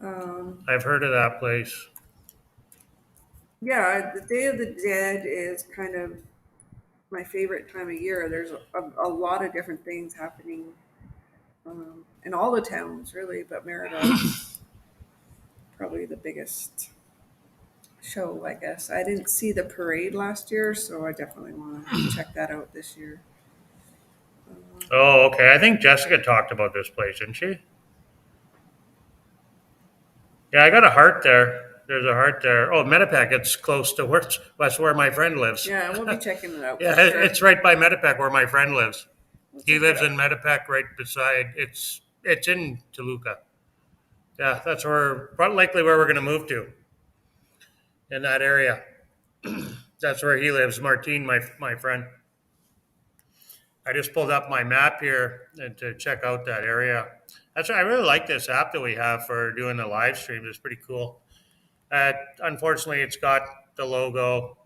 Um, I've heard of that place. yeah, the Day of the Dead is kind of my favorite time of year. There's a lot of different things happening in all the towns, really, but Merida's probably the biggest show, I guess. I didn't see the parade last year, so I definitely want to check that out this year. Oh, okay. I think Jessica talked about this place, didn't she? Yeah, I got a heart there. There's a heart there. Oh, Metapec. It's close to where that's where my friend lives. Yeah, we'll be checking it out Yeah, for sure. it's right by Metapec where my friend lives. We'll He check it lives out. in Metapec, right beside. It's in Toluca. Yeah, that's where probably likely where we're going to move to in that area. That's where he lives, Martine, my friend. I just pulled up my map here and to check out that area. That's I really like this app that we have for doing the live streams. It's pretty cool. Unfortunately, it's got the logo.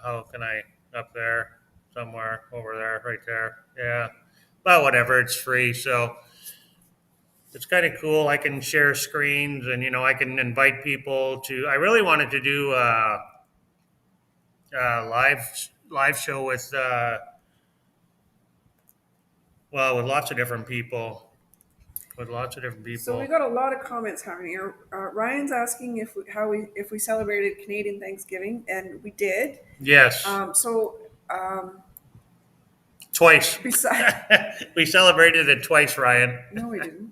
How can I up there somewhere over there, right there? Yeah, but whatever. It's free, so it's kind of cool. I can share screens, and I can invite people to. I really wanted to do a live show with well with lots of different people. With lots of different So we people. got a lot of comments happening here. Ryan's asking if we celebrated Canadian Thanksgiving, and we did. Yes, So twice. beside, We celebrated it twice, Ryan. no, we didn't.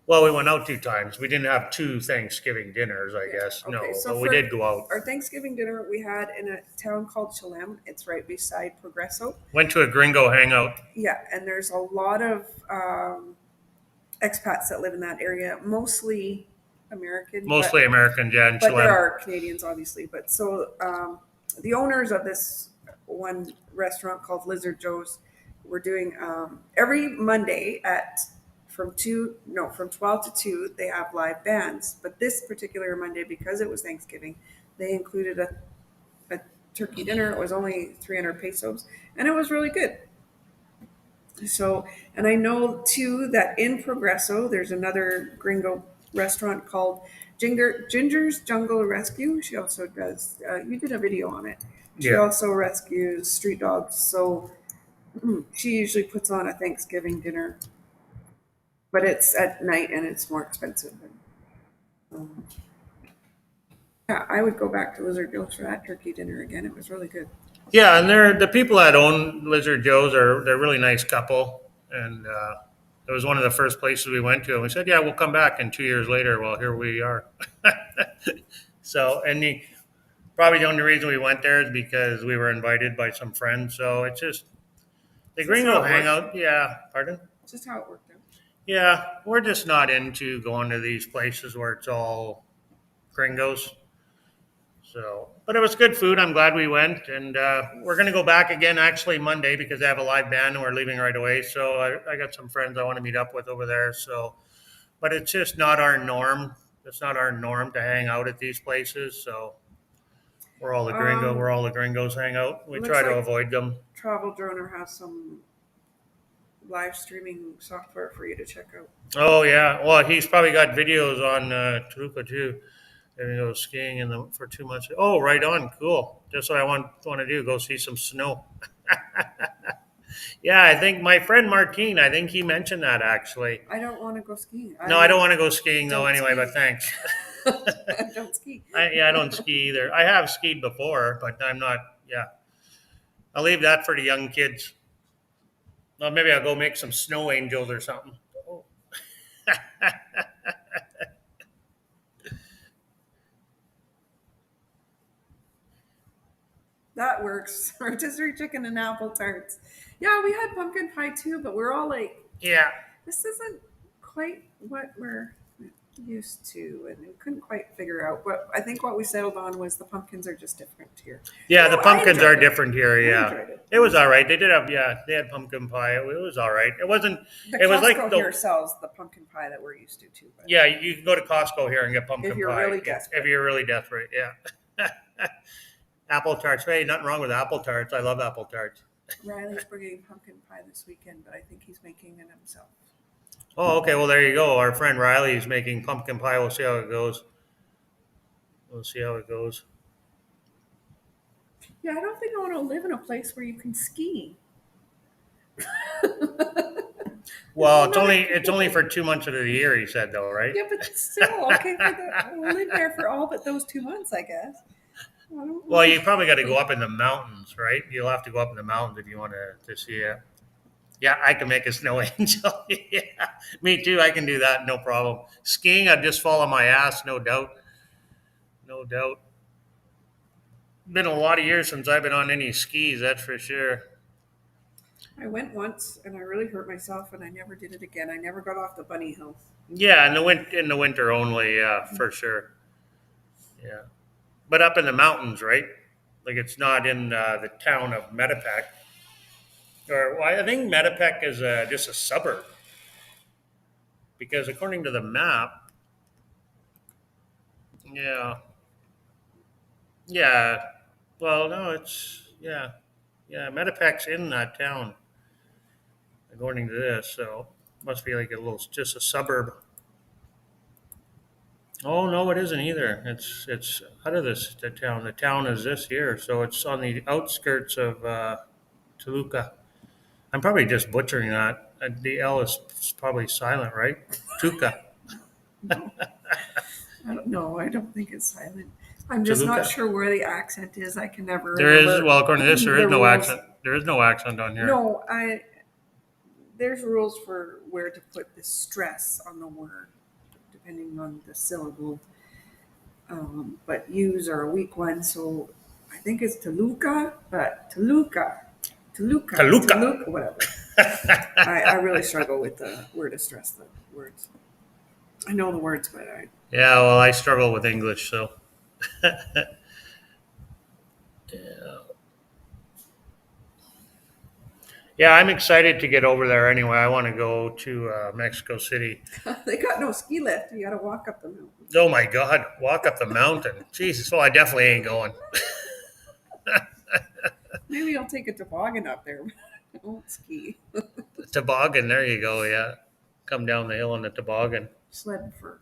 Well, we went out 2 times. We didn't have two Thanksgiving dinners, I Yeah. guess. Okay. No, So but we for did go out. our Thanksgiving dinner, we had in a town called Chalem. It's right beside Progresso. Went to a gringo hangout. Yeah, and there's a lot of expats that live in that area, mostly American, Mostly Americans, yeah, in but there Chilem. are Canadians, obviously. But so the owners of this one restaurant called Lizard Joe's were doing every Monday at from 12 to 2 they have live bands. But this particular Monday, because it was Thanksgiving, they included a turkey dinner. It was only 300 pesos, and it was really good. So, and I know too that in Progresso, there's another gringo restaurant called Ginger's Jungle Rescue. She also does, you did a video on it. She Yeah. also rescues street dogs. So she usually puts on a Thanksgiving dinner, but it's at night and it's more expensive. Um, yeah, I would go back to Lizard Joe's for that turkey dinner again. It was really good. Yeah, and they're the people that own Lizard Joe's are they're a really nice couple, and it was one of the first places we went to, and we said, "Yeah, we'll come back." And 2 years later, well, here we are. So, probably the only reason we went there is because we were invited by some friends. So it's just the It's just how Gringo it worked. Hangout. Yeah, pardon. It's just how it worked out. Yeah, we're just not into going to these places where it's all gringos. So, but it was good food. I'm glad we went, and we're going to go back again actually Monday because they have a live band and we're leaving right away. So I got some friends I want to meet up with over there. So, but it's just not our norm. It's not our norm to hang out at these places. So we're Um, all the gringos hang out. We looks try to like avoid them. Travel Droner has some live streaming software for you to check out. Oh yeah, well he's probably got videos on Toluca too. They're gonna go skiing in the for 2 months. Oh, right on, cool. Just what I want to do. Go see some snow. Yeah, I think my friend Martine. I think he mentioned that actually. I don't want to go skiing. No, I don't I want to go skiing though. don't Anyway, ski. but thanks. I don't ski. Yeah, I don't ski either. I have skied before, but I'm not. Yeah, I'll leave that for the young kids. Well, maybe I'll go make some snow angels or something. Oh. That works. Rotisserie chicken and apple tarts. Yeah, we had pumpkin pie too, but we're all like, Yeah, this isn't quite what we're used to, and we couldn't quite figure out. But I think what we settled on was the pumpkins are just different here. yeah. The No, I pumpkins are enjoyed it. different here. I Yeah, enjoyed it. it was all right. They did have they had pumpkin pie. It was all right. It wasn't. The It was like Costco here sells the pumpkin pie that we're used to too. But yeah. You can go to Costco here and get pumpkin if you're pie really if desperate, you're really desperate. Yeah. Apple tarts. Hey, nothing wrong with apple tarts. I love apple tarts. Riley's bringing pumpkin pie this weekend, but I think he's making it himself. Oh, okay. Well, there you go. Our friend Riley is making pumpkin pie. We'll see how it goes. We'll see how it goes. Yeah, I don't think I want to live in a place where you can ski. Well, Isn't that it's only for 2 months of the year. He said, though, right? yeah, but still, okay, for we'll live there for all but those 2 months, I guess. I don't Well, want you probably got to go to. up in the mountains, right? You'll have to go up in the mountains if you want to see it. Yeah, I can make a snow angel. Yeah, me too. I can do that, no problem. Skiing, I'd just fall on my ass, no doubt. No doubt. Been a lot of years since I've been on any skis, that's for sure. I went once and I really hurt myself and I never did it again. I never got off the bunny hill. Yeah, in the winter only, yeah, for sure. Yeah, but up in the mountains, right? Like it's not in the town of Metapec, or well, I think Metapec is just a suburb because according to the map, yeah, yeah. Well, no, it's yeah, yeah. Metapec's in that town according to this, so must be like a little just a suburb. Oh no, it isn't either. It's out of this the town. The town is this here, so it's on the outskirts of Toluca. I'm probably just butchering that. The L is probably silent, right? Tuca, No, I don't know. I don't think it's silent. I'm just not Toluca. sure where the accent is. I can never There is remember well, according to this, there is the no rules. accent. There is no accent on here. No, there's rules for where to put the stress on the word, depending on the syllable. But U's are a weak one, so I think it's Toluca, but Toluca. Toluca, whatever. I really struggle with the where to stress the words. I know the words, but I Yeah, well, I struggle with English, so yeah, I'm excited to get over there anyway. I want to go to Mexico City. they got no ski lift. You got to walk up the mountain. Oh my God, walk up the mountain. Jesus, well, I definitely ain't going. Maybe I'll take a toboggan up there. I won't ski. Toboggan, there you go. Yeah, come down the hill on the toboggan. Sled for.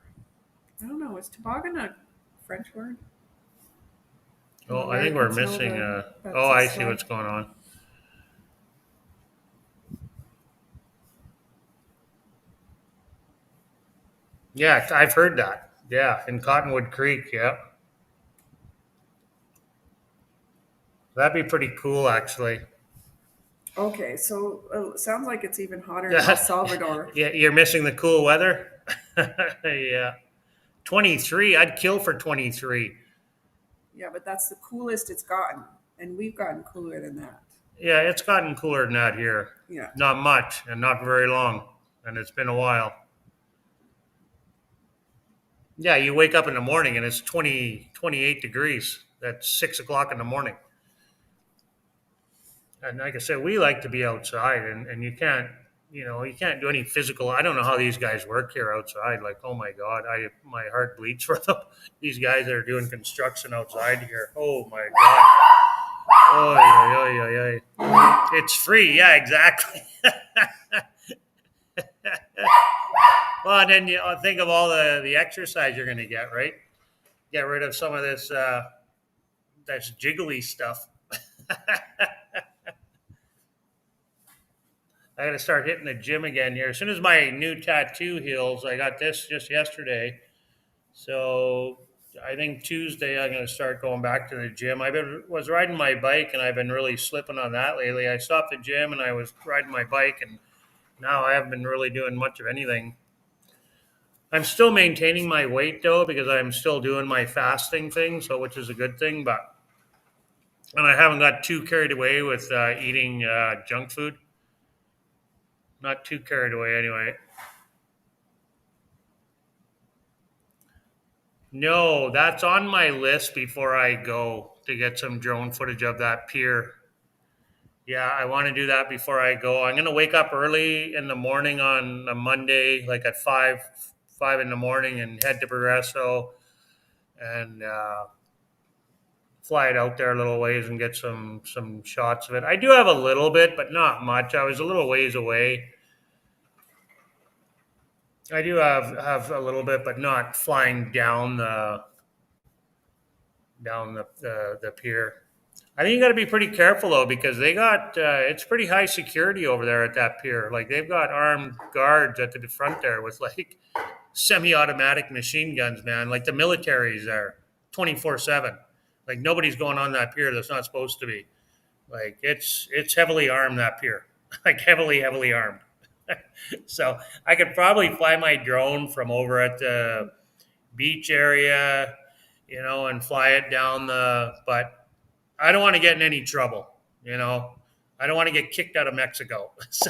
I don't know. Is toboggan a French word? And Oh, I think we're Americans know missing. that's Oh, a I see sled. what's going on. Yeah, I've heard that. Yeah, in Cottonwood Creek. Yeah, that'd be pretty cool, actually. Okay, so sounds like it's even hotter in El Yeah, Salvador. yeah, you're missing the cool weather. Yeah, 23. I'd kill for 23. Yeah, but that's the coolest it's gotten, and we've gotten cooler than that. Yeah, it's gotten cooler than that here. Yeah. Not much, and not very long, and it's been a while. Yeah, you wake up in the morning and it's 28 degrees. That's 6 o'clock in the morning. And like I said, we like to be outside, and you can't do any physical. I don't know how these guys work here outside. Like, oh my God, my heart bleeds for them. These guys that are doing construction outside here. Oh my God. Oh, yeah, yeah, yeah, yeah. It's free. Yeah, exactly. Well, and then you think of all the exercise you're going to get, right? Get rid of some of this jiggly stuff. I got to start hitting the gym again here. As soon as my new tattoo heals, I got this just yesterday. So I think Tuesday I'm going to start going back to the gym. Was riding my bike and I've been really slipping on that lately. I stopped the gym and I was riding my bike, and now I haven't been really doing much of anything. I'm still maintaining my weight though because I'm still doing my fasting thing, so which is a good thing. But and I haven't got too carried away with eating junk food. Not too carried away anyway. No, that's on my list before I go to get some drone footage of that pier. Yeah, I want to do that before I go. I'm gonna wake up early in the morning on a Monday, like at five in the morning, and head to Progresso and fly it out there a little ways and get some shots of it. I do have a little bit, but not much. I was a little ways away. I do have a little bit, but not flying down the pier. I think you got to be pretty careful though, because they got it's pretty high security over there at that pier. Like they've got armed guards at the front there with like semi-automatic machine guns, man. Like the military's there 24/7. Like nobody's going on that pier that's not supposed to be. Like it's heavily armed, that pier, like heavily armed. So I could probably fly my drone from over at the beach area, and fly it down but I don't want to get in any trouble, you know. I don't want to get kicked out of Mexico. So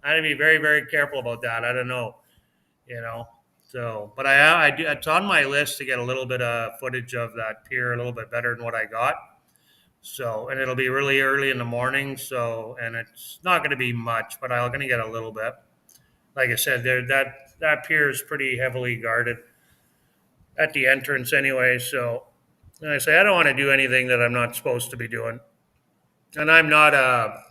I have to be very, very careful about that. I don't know, you know. So, but I do, it's on my list to get a little bit of footage of that pier a little bit better than what I got. So, and it'll be really early in the morning. So, and it's not going to be much, but I'm going to get a little bit. Like I said, that pier is pretty heavily guarded at the entrance anyway. So, and I say I don't want to do anything that I'm not supposed to be doing, and I'm not a You can,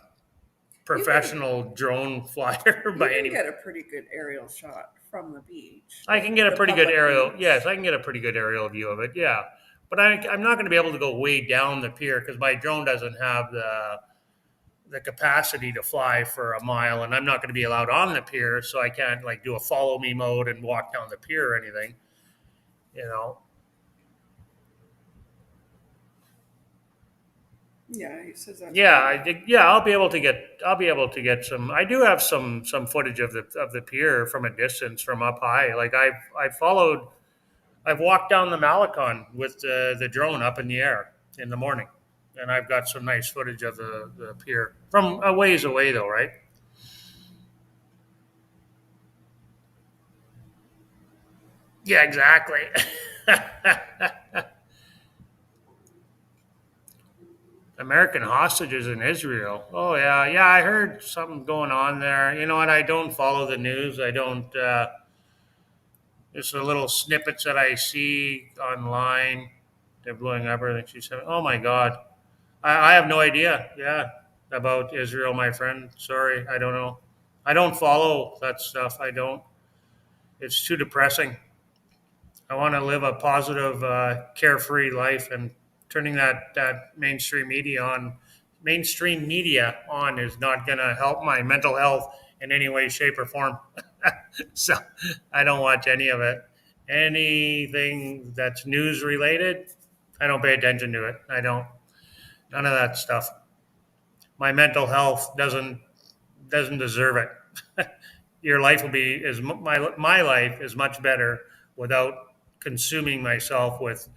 professional drone flyer you by can any. get a pretty good aerial shot from the beach. I can get a The pretty good public aerial. beach. Yes, I can get a pretty good aerial view of it. Yeah, but I'm not going to be able to go way down the pier because my drone doesn't have the capacity to fly for a mile, and I'm not going to be allowed on the pier, so I can't like do a follow me mode and walk down the pier or anything. You know. Yeah, he says that's Yeah, fine. I think. Yeah, I'll be able to get some. I do have some footage of the pier from a distance from up high. Like I've walked down the Malecon with the drone up in the air in the morning, and I've got some nice footage of the pier from a ways away, though, right? Yeah, exactly. American hostages in Israel. Oh yeah, yeah. I heard something going on there. You know what? I don't follow the news. I don't. Just the little snippets that I see online. They're blowing up everything. She said, "Oh my God, I have no idea." Yeah, about Israel, my friend. Sorry, I don't know. I don't follow that stuff. I don't. It's too depressing. I want to live a positive, carefree life, and turning that mainstream media on is not going to help my mental health in any way, shape, or form. So I don't watch any of it. Anything that's news related, I don't pay attention to it. I don't. None of that stuff. My mental health doesn't deserve it. Your life will be is my life is much better without consuming myself with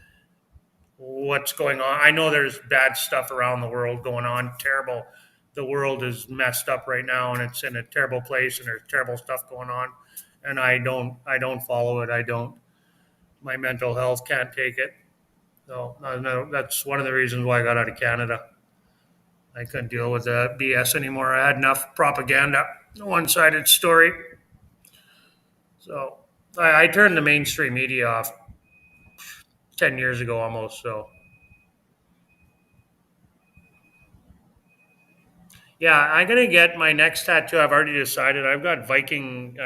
what's going on. I know there's bad stuff around the world going on, terrible. The world is messed up right now and it's in a terrible place and there's terrible stuff going on. And I don't follow it. I don't my mental health can't take it. So no, that's one of the reasons why I got out of Canada. I couldn't deal with the BS anymore. I had enough propaganda, one-sided story. So I turned the mainstream media off 10 years ago almost. So yeah, I'm gonna get my next tattoo. I've already decided. I've got Viking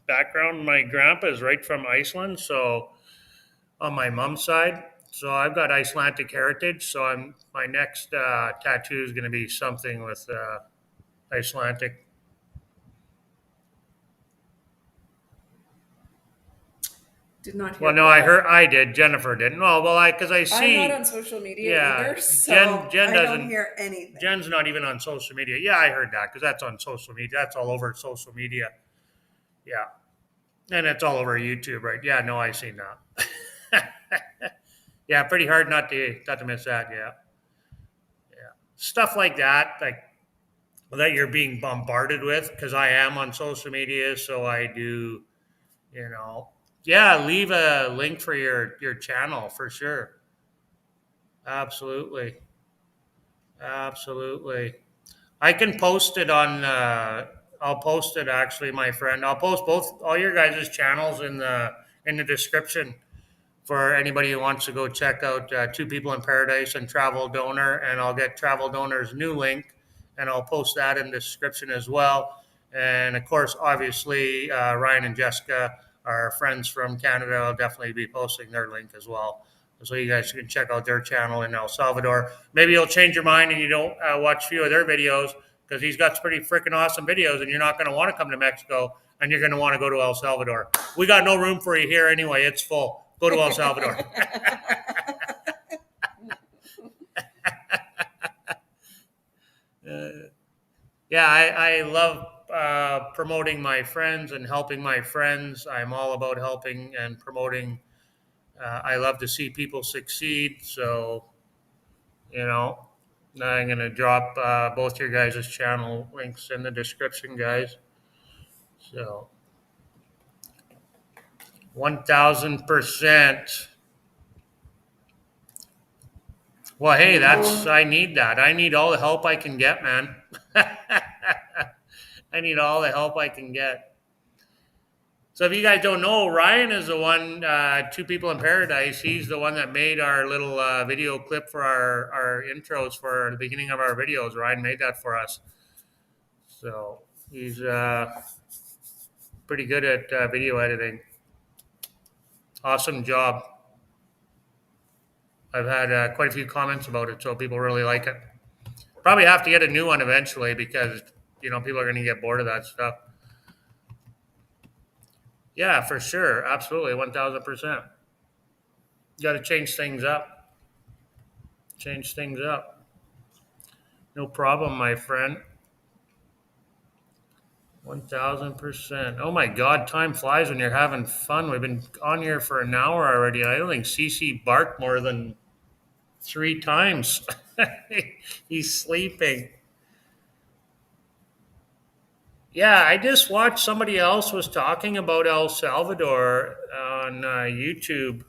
background. My grandpa is right from Iceland, so on my mom's side. So I've got Icelandic heritage. So my next tattoo is gonna be something with Icelandic. Did not hear Well, no, I heard that. I did. Jennifer didn't. Well, because I I'm not see. on social media Yeah, either, so Jen I don't doesn't. hear anything. Jen's not even on social media. Yeah, I heard that because that's on social media. That's all over social media. Yeah, and it's all over YouTube, right? Yeah, no, I seen that. Yeah, pretty hard not to miss that. Yeah, yeah, stuff like that, like that you're being bombarded with because I am on social media, so I do. You know, yeah, leave a link for your channel for sure. Absolutely, absolutely. I can post it on. I'll post it actually, my friend. I'll post both all your guys' channels in the description for anybody who wants to go check out Two People in Paradise and Travel Donor, and I'll get Travel Donor's new link, and I'll post that in the description as well. And of course, obviously, Ryan and Jessica, our friends from Canada, will definitely be posting their link as well. So you guys can check out their channel in El Salvador. Maybe you'll change your mind and you don't watch a few of their videos because he's got some pretty freaking awesome videos, and you're not going to want to come to Mexico, and you're going to want to go to El Salvador. We got no room for you here anyway. It's full. Go to El Salvador. Yeah, I love promoting my friends and helping my friends. I'm all about helping and promoting. I love to see people succeed. So, you know, I'm going to drop both your guys' channel links in the description, guys. So, 1000%. Well, hey, I need that. I need all the help I can get, man. I need all the help I can get. So if you guys don't know, Ryan is the one, Two People in Paradise. He's the one that made our little video clip for our intros for the beginning of our videos. Ryan made that for us. So he's pretty good at video editing. Awesome job. I've had quite a few comments about it, so people really like it. Probably have to get a new one eventually because, people are going to get bored of that stuff. Yeah, for sure. Absolutely. 1000%. You got to change things up. Change things up. No problem, my friend. 1000%. Oh my God, time flies when you're having fun. We've been on here for an hour already. I don't think Cece barked more than 3 times. He's sleeping. Yeah, I just watched somebody else was talking about El Salvador on YouTube.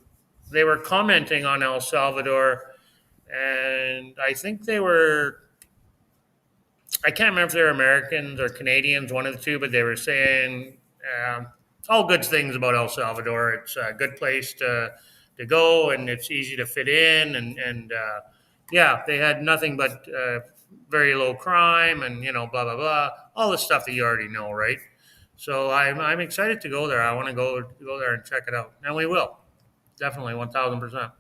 They were commenting on El Salvador, and I think I can't remember if they were Americans or Canadians, one of the two, but they were saying all good things about El Salvador. It's a good place to go, and it's easy to fit in, and yeah, they had nothing but very low crime, and blah blah blah, all the stuff that you already know, right? So I'm excited to go there. I want to go there and check it out, and we will definitely 1000%.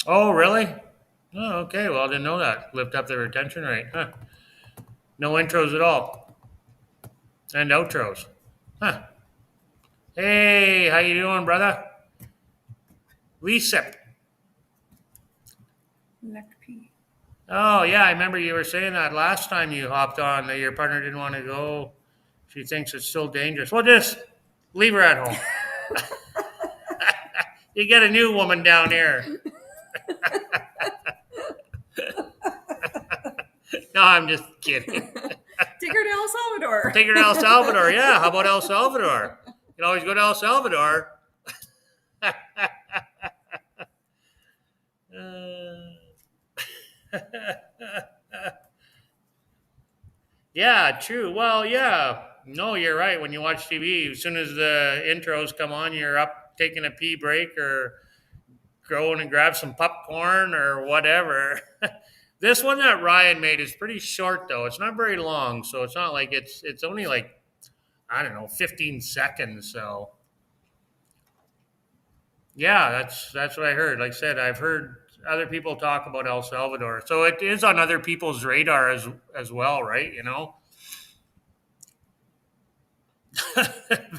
Oh, really? Oh, okay. Well, I didn't know that. Lift up the retention rate. Huh. No intros at all. And outros. Huh. Hey, how you doing, brother? Lisa. Oh, yeah, I remember you were saying that last time you hopped on that your partner didn't want to go. She thinks it's still dangerous. Well, just leave her at home. You get a new woman down here. No, I'm just kidding. Take her to El Salvador. Take her to El Salvador. Yeah, how about El Salvador? You can always go to El Salvador. Yeah, true. Well, yeah. No, you're right. When you watch TV, as soon as the intros come on, you're up taking a pee break or going and grab some popcorn or whatever. This one that Ryan made is pretty short though. It's not very long, so it's not like it's only like, I don't know, 15 seconds. So yeah, that's what I heard. Like I said, I've heard other people talk about El Salvador, so it is on other people's radar as well, right?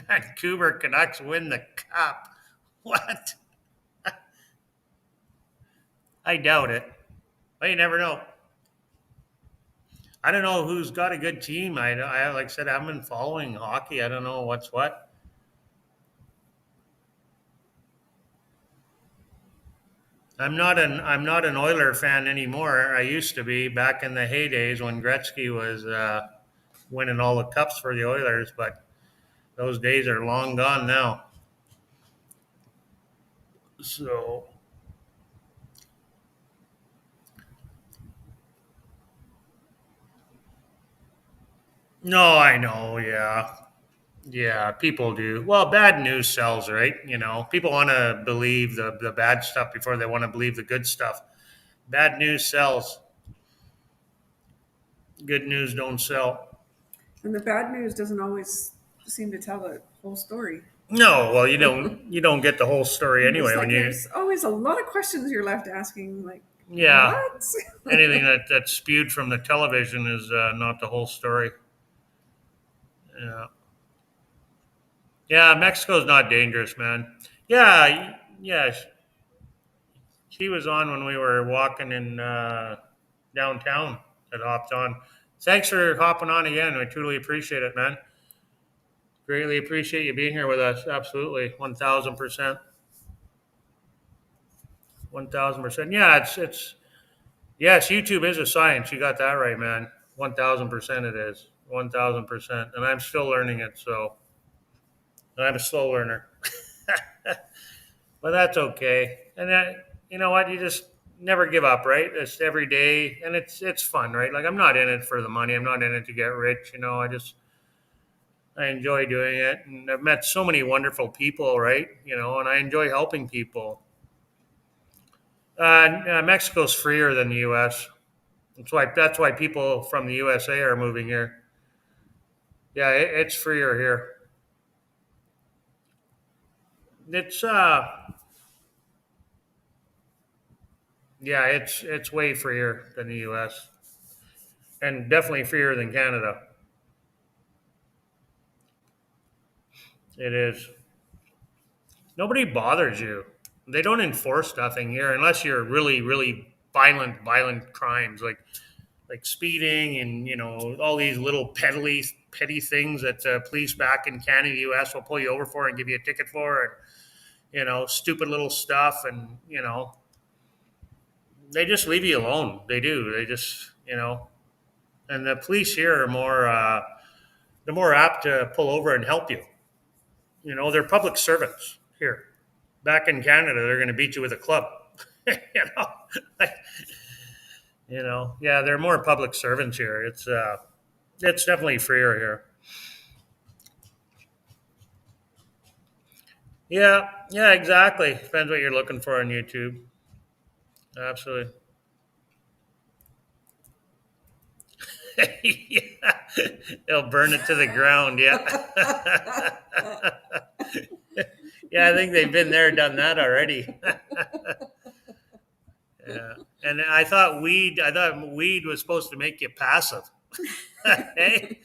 Vancouver Canucks win the cup. What? I doubt it. But you never know. I don't know who's got a good team. I like I said, I haven't been following hockey. I don't know what's what. I'm not an Oiler fan anymore. I used to be back in the heydays when Gretzky was winning all the cups for the Oilers, but those days are long gone now. So no, I know, yeah. Yeah, people do. Well, bad news sells, right? People want to believe the bad stuff before they want to believe the good stuff. Bad news sells. Good news don't sell. And the bad news doesn't always seem to tell the whole story. No, well, you don't get the whole story It's anyway when like you there's always a lot of questions you're left asking, like, yeah, what? anything that's spewed from the television is not the whole story. Yeah, yeah, Mexico's not dangerous, man. Yeah, yeah, she was on when we were walking in downtown. That hopped on. Thanks for hopping on again. I truly appreciate it, man. Greatly appreciate you being here with us. Absolutely, 1,000%. 1,000%. Yeah, it's yes. YouTube is a science. You got that right, man. 1,000% it is. 1,000%. And I'm still learning it. So I'm a slow learner, but that's okay. And that, you know what? You just never give up, right? It's every day, and it's fun, right? Like I'm not in it for the money. I'm not in it to get rich. I enjoy doing it, and I've met so many wonderful people, right? And I enjoy helping people. Mexico's freer than the U.S. That's why people from the USA are moving here. Yeah, it's freer here. It's yeah, it's way freer than the U.S. and definitely freer than Canada. It is. Nobody bothers you. They don't enforce nothing here unless you're really, really violent crimes like speeding and all these little petty things that police back in Canada, U.S. will pull you over for and give you a ticket for, and stupid little stuff, and they just leave you alone. They do. They just and the police here are more they're more apt to pull over and help you. They're public servants here. Back in Canada, they're going to beat you with a club. know, like, yeah, they're more public servants here. It's definitely freer here. Yeah, yeah, exactly. Depends what you're looking for on YouTube. Absolutely. Yeah, they'll burn it to the ground. Yeah. Yeah, I think they've been there, done that already. Yeah, and I thought weed was supposed to make you passive. Hey,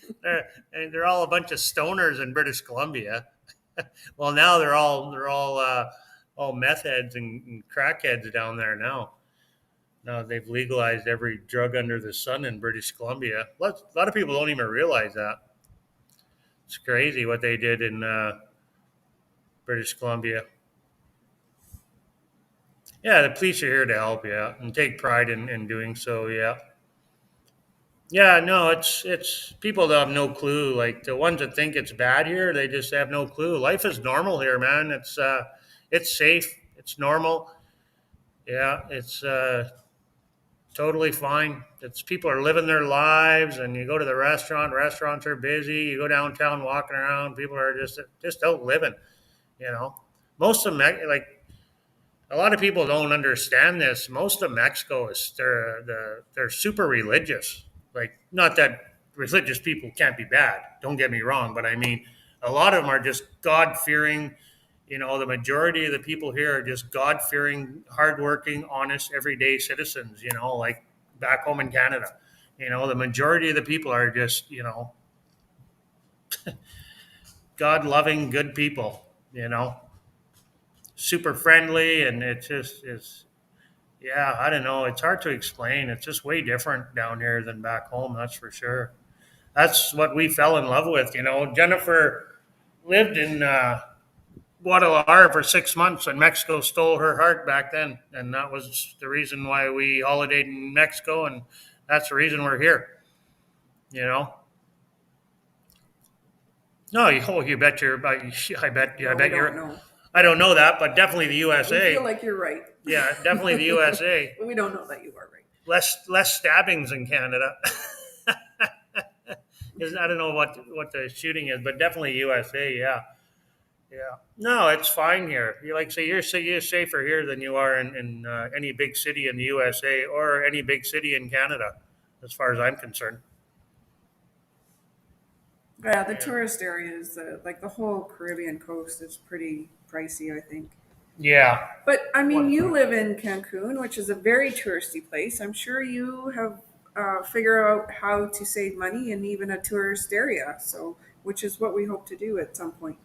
they're all a bunch of stoners in British Columbia. Well, now they're all meth heads and crackheads down there now. Now they've legalized every drug under the sun in British Columbia. A lot of people don't even realize that. It's crazy what they did in British Columbia. Yeah, the police are here to help you out and take pride in doing so. Yeah. Yeah, no, it's people that have no clue. Like the ones that think it's bad here, they just have no clue. Life is normal here, man. It's safe. It's normal. Yeah, it's totally fine. It's people are living their lives, and you go to the restaurant. Restaurants are busy. You go downtown, walking around. People are just out living. You know, most of like a lot of people don't understand this. Most of Mexico is they're super religious. Like, not that religious people can't be bad. Don't get me wrong, but I mean, a lot of them are just God fearing. The majority of the people here are just God fearing, hardworking, honest, everyday citizens. Like back home in Canada. The majority of the people are just God loving, good people. Super friendly, and it just is. Yeah, I don't know. It's hard to explain. It's just way different down here than back home. That's for sure. That's what we fell in love with. Jennifer lived in Guadalajara for 6 months, and Mexico stole her heart back then, and that was the reason why we holidayed in Mexico, and that's the reason we're here. You know. No, you bet you're. I No, we bet don't you're. know. I don't know that, but definitely the We USA. feel like you're right. Yeah, definitely the USA. But we don't know that you are right. Less stabbings in Canada. I don't know what the shooting is, but definitely USA. Yeah, yeah. No, it's fine here. You like say you're safer here than you are in any big city in the USA or any big city in Canada, as far as I'm concerned. Yeah, the tourist areas, like the whole Caribbean coast, is pretty pricey, I think. Yeah. But I mean, What? you live in Cancun, which is a very touristy place. I'm sure you have figured out how to save money in even a tourist area. So, which is what we hope to do at some point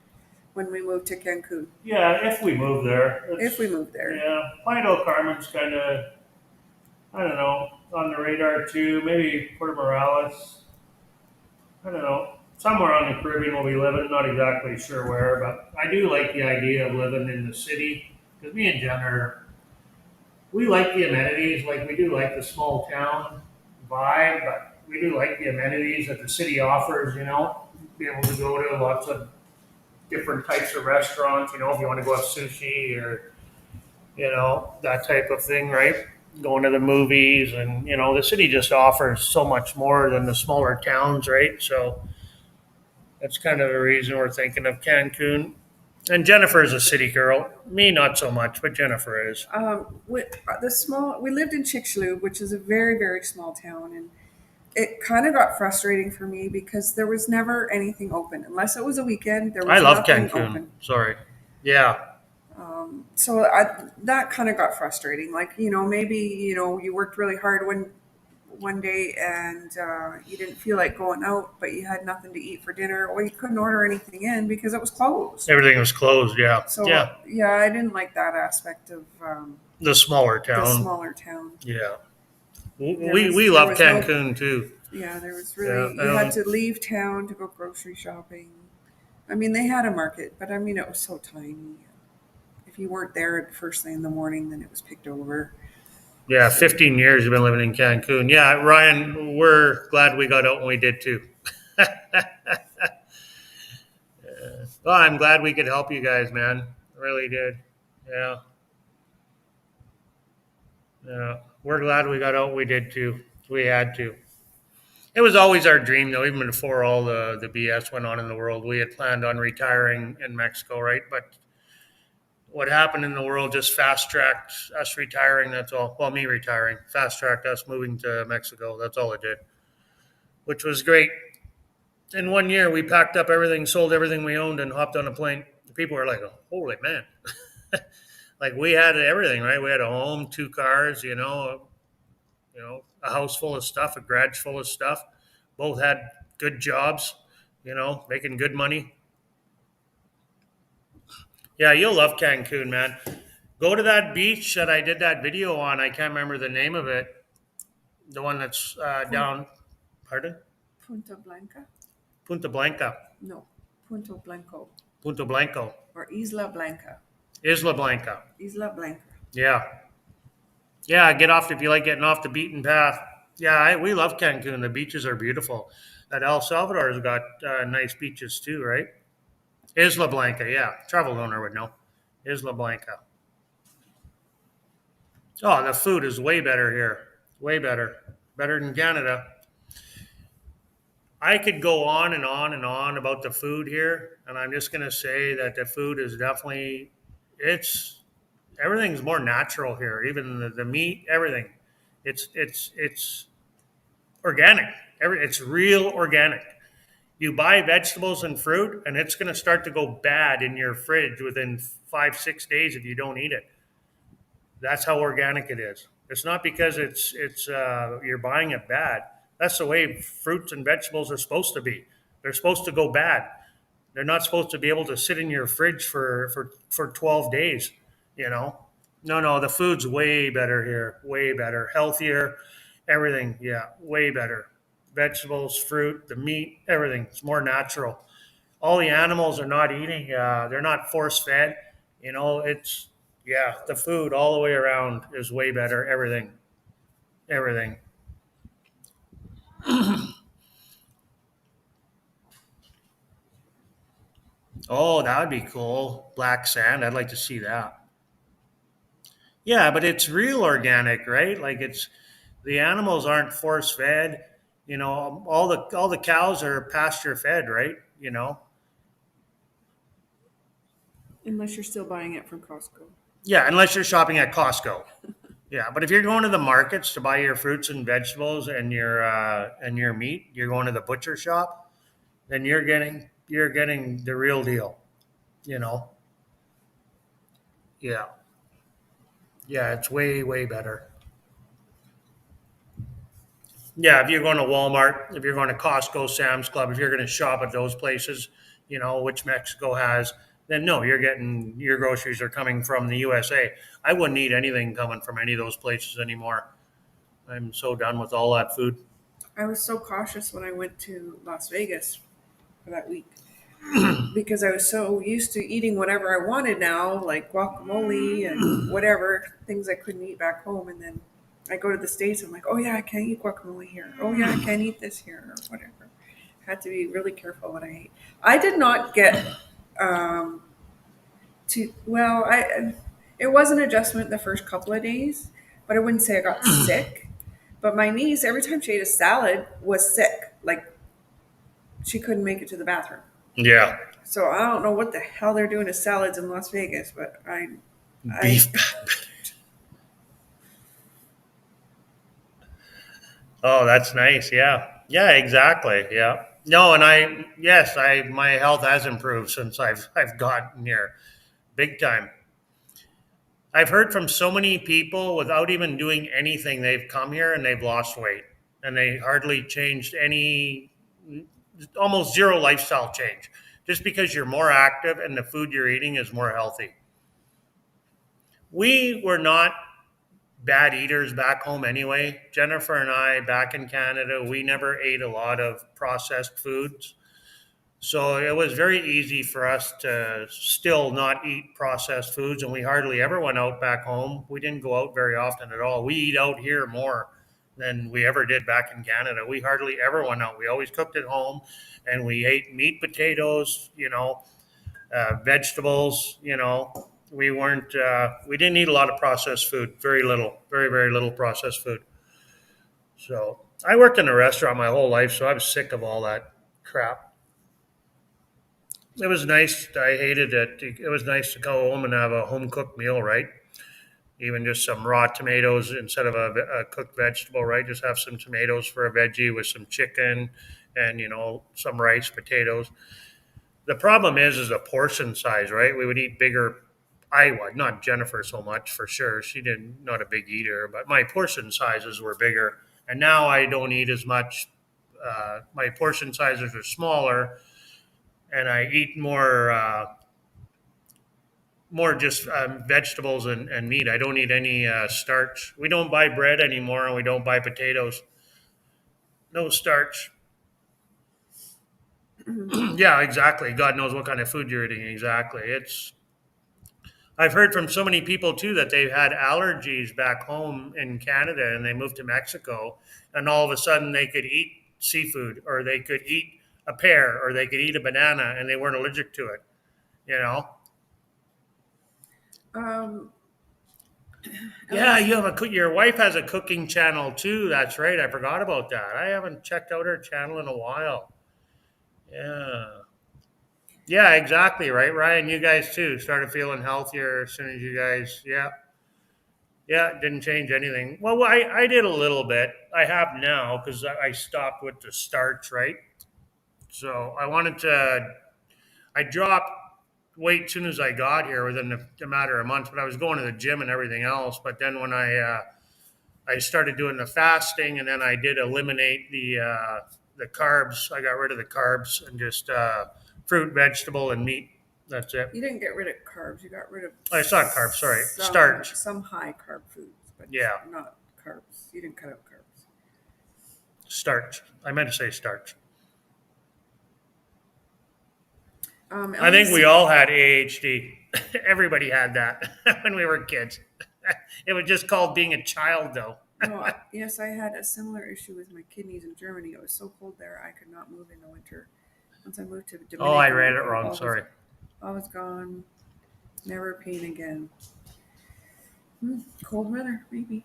when we move to Cancun, Yeah, if we move there, if we it's move there. yeah. Playa del Carmen's kind of I don't know on the radar too. Maybe Puerto Morales. I don't know. Somewhere on the Caribbean we'll be living. Not exactly sure where, but I do like the idea of living in the city because me and Jen are we like the amenities. Like we do like the small town vibe, but we do like the amenities that the city offers. Be able to go to lots of different types of restaurants. If you want to go have sushi or that type of thing, right? Going to the movies, and the city just offers so much more than the smaller towns, right? So that's kind of the reason we're thinking of Cancun. And Jennifer is a city girl. Me, not so much, but Jennifer is. We lived in Chicxulub, which is a very very small town, and it kind of got frustrating for me because there was never anything open unless it was a weekend. There I was love nothing Cancun. open. Sorry. Yeah. That kind of got frustrating. Like, maybe, you worked really hard one day and you didn't feel like going out, but you had nothing to eat for dinner, or you couldn't order anything in because it was closed. Everything was closed. Yeah. So, Yeah. yeah, I didn't like that aspect of The smaller the town. smaller town. Yeah. There We there love was no, Cancun too. yeah, there was Yeah. really, you had to leave town to go grocery shopping. I mean, they had a market, but I mean, it was so tiny. If you weren't there at first thing in the morning, then it was picked over. Yeah, 15 years you've been living in Cancun. Yeah, Ryan, we're glad we got out when we did too. Well, I'm glad we could help you guys, man. Really did. Yeah, yeah. We're glad we got out when we did too. We had to. It was always our dream, though, even before all the BS went on in the world. We had planned on retiring in Mexico, right? But what happened in the world just fast tracked us retiring. That's all. Well, me retiring. Fast tracked us moving to Mexico. That's all it did, which was great. In 1 year, we packed up everything, sold everything we owned, and hopped on a plane. People were like, "Holy man!" Like we had everything, right? We had a home, 2 cars, a house full of stuff, a garage full of stuff. Both had good jobs, making good money. Yeah, you'll love Cancun, man. Go to that beach that I did that video on. I can't remember the name of it. The one that's Pun- down. Pardon? Punta Blanca? Punta Blanca. No, Punto Blanco Punta Blanco. or Isla Blanca. Isla Blanca. Isla Blanca. Yeah. Yeah, get off if you like getting off the beaten path. Yeah, we love Cancun. The beaches are beautiful. That El Salvador's got nice beaches too, right? Isla Blanca, yeah. Travel owner would know. Isla Blanca. Oh, the food is way better here. Way better. Better than Canada. I could go on and on and on about the food here, and I'm just gonna say that the food is definitely it's everything's more natural here. Even the meat, everything. It's organic. It's real organic. You buy vegetables and fruit, and it's going to start to go bad in your fridge within 5 6 days if you don't eat it. That's how organic it is. It's not because it's you're buying it bad. That's the way fruits and vegetables are supposed to be. They're supposed to go bad. They're not supposed to be able to sit in your fridge for 12 days. You know, no, the food's way better here. Way better, healthier, everything. Yeah, way better. Vegetables, fruit, the meat, everything. It's more natural. All the animals are not eating. They're not force fed. It's yeah. The food all the way around is way better. Everything. Oh, that would be cool. Black sand. I'd like to see that. Yeah, but it's real organic, right? Like it's the animals aren't force fed. All the cows are pasture fed, right? Unless you're still buying it from Costco. Yeah, unless you're shopping at Costco. Yeah, but if you're going to the markets to buy your fruits and vegetables and your meat, you're going to the butcher shop. then you're getting the real deal. You know, yeah, yeah, it's way better. Yeah, if you're going to Walmart, if you're going to Costco, Sam's Club, if you're going to shop at those places, which Mexico has, then no, you're getting your groceries are coming from the USA. I wouldn't eat anything coming from any of those places anymore. I'm so done with all that food. I was so cautious when I went to Las Vegas for that week because I was so used to eating whatever I wanted now, like guacamole and whatever things I couldn't eat back home. And then I go to the States, I'm like, oh yeah, I can't eat guacamole here. Oh yeah, I can't eat this here or whatever. Had to be really careful what I ate. I did not get um, to well, I it was an adjustment the first couple of days, but I wouldn't say I got sick. But my niece, every time she ate a salad, was sick. Like she couldn't make it to the bathroom. Yeah, So I don't know what the hell they're doing to salads in Las Vegas, but I beef. Oh, that's nice. Yeah, yeah, exactly. Yeah. No, and yes, my health has improved since I've gotten here, big time. I've heard from so many people without even doing anything, they've come here and they've lost weight and they hardly changed almost zero lifestyle change, just because you're more active and the food you're eating is more healthy. We were not bad eaters back home anyway. Jennifer and I, back in Canada, we never ate a lot of processed foods. So it was very easy for us to still not eat processed foods, and we hardly ever went out back home. We didn't go out very often at all. We eat out here more than we ever did back in Canada. We hardly ever went out. We always cooked at home, and we ate meat, potatoes, vegetables. We didn't eat a lot of processed food. Very little, very little processed food. So I worked in a restaurant my whole life, so I was sick of all that crap. It was nice. I hated it. It was nice to go home and have a home cooked meal, right? Even just some raw tomatoes instead of a cooked vegetable, right? Just have some tomatoes for a veggie with some chicken and some rice, potatoes. The problem is a portion size, right? We would eat bigger. I would, not Jennifer so much for sure. She didn't, not a big eater, but my portion sizes were bigger. And now I don't eat as much. My portion sizes are smaller, and I eat more just vegetables and meat. I don't eat any starch. We don't buy bread anymore, and we don't buy potatoes. No starch. Yeah, exactly. God knows what kind of food you're eating. Exactly. I've heard from so many people too that they've had allergies back home in Canada, and they moved to Mexico, and all of a sudden they could eat seafood, or they could eat a pear, or they could eat a banana, and they weren't allergic to it. You know. um Yeah, your wife has a cooking channel too. That's right. I forgot about that. I haven't checked out her channel in a while. Yeah. Yeah, exactly. Right, Ryan. You guys too started feeling healthier as soon as you guys. Yeah, yeah. It didn't change anything. Well, I did a little bit. I have now because I stopped with the starch. Right. So I wanted to. I dropped weight as soon as I got here within a matter of months. But I was going to the gym and everything else. But then when I started doing the fasting, and then I did eliminate the carbs. I got rid of the carbs and just fruit, vegetable, and meat. That's it. you didn't get rid of carbs. You got rid of I saw carbs. Sorry, starch. some high carb foods, but Yeah, not carbs. You didn't cut out carbs. starch. I meant to say starch. I think we LEC all had ADHD. Everybody had that when we were kids. It was just called being a child, though. No, yes, I had a similar issue with my kidneys in Germany. It was so cold there, I could not move in the winter. Once I moved to Dominican, Oh, I read it wrong. Sorry. All was gone. Never pain again. Cold weather, maybe.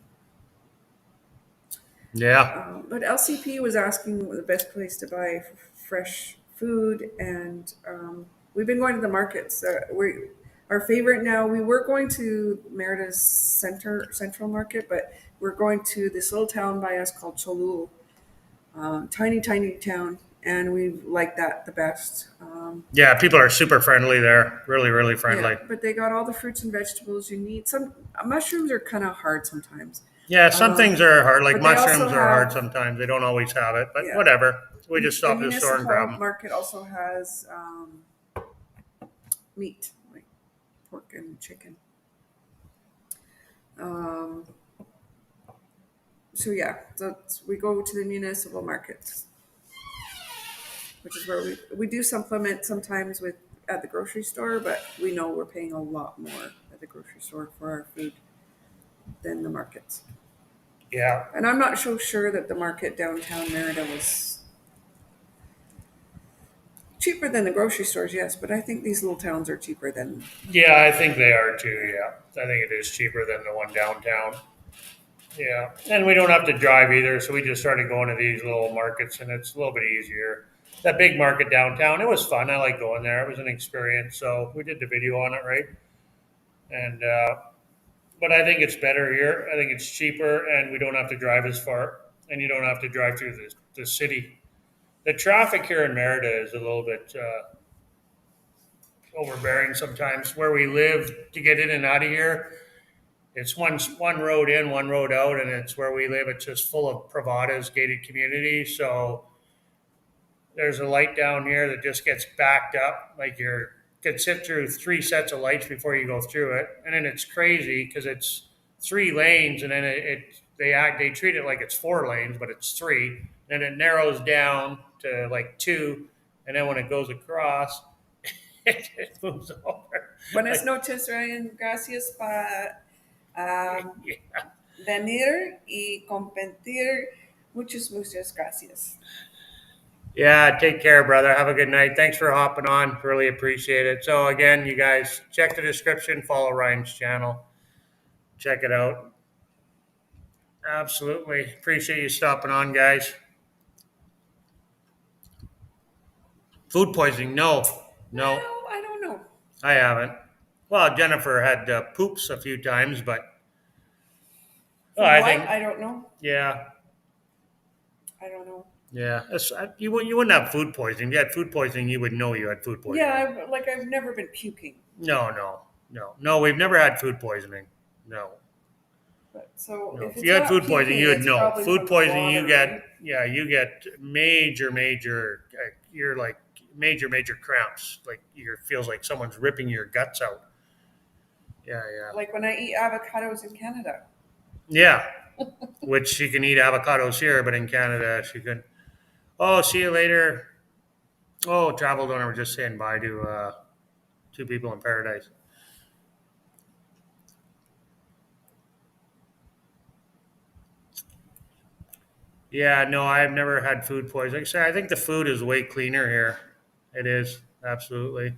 Yeah. But LCP was asking the best place to buy fresh food, and we've been going to the markets. Our favorite now. We were going to Merida's Central Market, but we're going to this little town by us called Cholul. Tiny town, and we like that the best. Yeah, people are super friendly there. Really, really friendly. Yeah, but they got all the fruits and vegetables you need. Some mushrooms are kind of hard sometimes. Yeah, some things are hard. Like But they also mushrooms are hard have, sometimes. They don't always have it, but yeah. whatever. We just The stop at the store and grab municipal them. market also has meat, like pork and chicken. Um, so yeah, we go to the municipal markets, which is where we do supplement sometimes with at the grocery store, but we know we're paying a lot more at the grocery store for our food than the markets. Yeah. And I'm not so sure that the market downtown Merida was cheaper than the grocery stores, yes, but I think these little towns are cheaper than. Yeah, I think they are too. Yeah. I think it is cheaper than the one downtown. Yeah. And we don't have to drive either. So we just started going to these little markets and it's a little bit easier. That big market downtown, it was fun. I like going there. It was an experience. So we did the video on it, right? And, but I think it's better here. I think it's cheaper and we don't have to drive as far and you don't have to drive through the city. The traffic here in Merida is a little bit overbearing sometimes. Where we live to get in and out of here, it's one road in, one road out, and it's where we live. It's just full of Pravadas, gated communities. So there's a light down here that just gets backed up. Like you could sit through three sets of lights before you go through it, and then it's crazy because it's three lanes, and then they treat it like it's four lanes, but it's three. Then it narrows down to like two, and then when it goes across, it moves over. Buenas Like, noches, Ryan. Gracias para yeah. venir y compartir. Muchas gracias. Yeah, take care, brother. Have a good night. Thanks for hopping on. Really appreciate it. So again, you guys check the description, follow Ryan's channel. Check it out. Absolutely. Appreciate you stopping on, guys. Food poisoning? No. No, Well, I don't know. I haven't. Well, Jennifer had poops a few times, but oh, From I what? think, I don't know. yeah, I don't know. yeah. You wouldn't have food poisoning. If you had food poisoning, you would know you had food poisoning. Yeah, I've never been puking. No. We've never had food poisoning. No. But so No, if if it's you had not food poisoning, puking, you would it's know. probably Food from the poisoning, you water, get, right? yeah, you get major. You're like major cramps. Like you feels like someone's ripping your guts out. Yeah. Like when I eat avocados in Canada. Yeah, which she can eat avocados here, but in Canada she couldn't. Oh, see you later. Oh, travel donor. We're just saying bye to two people in paradise. Yeah, no, I've never had food poisoning. Like I say, I think the food is way cleaner here. It is absolutely.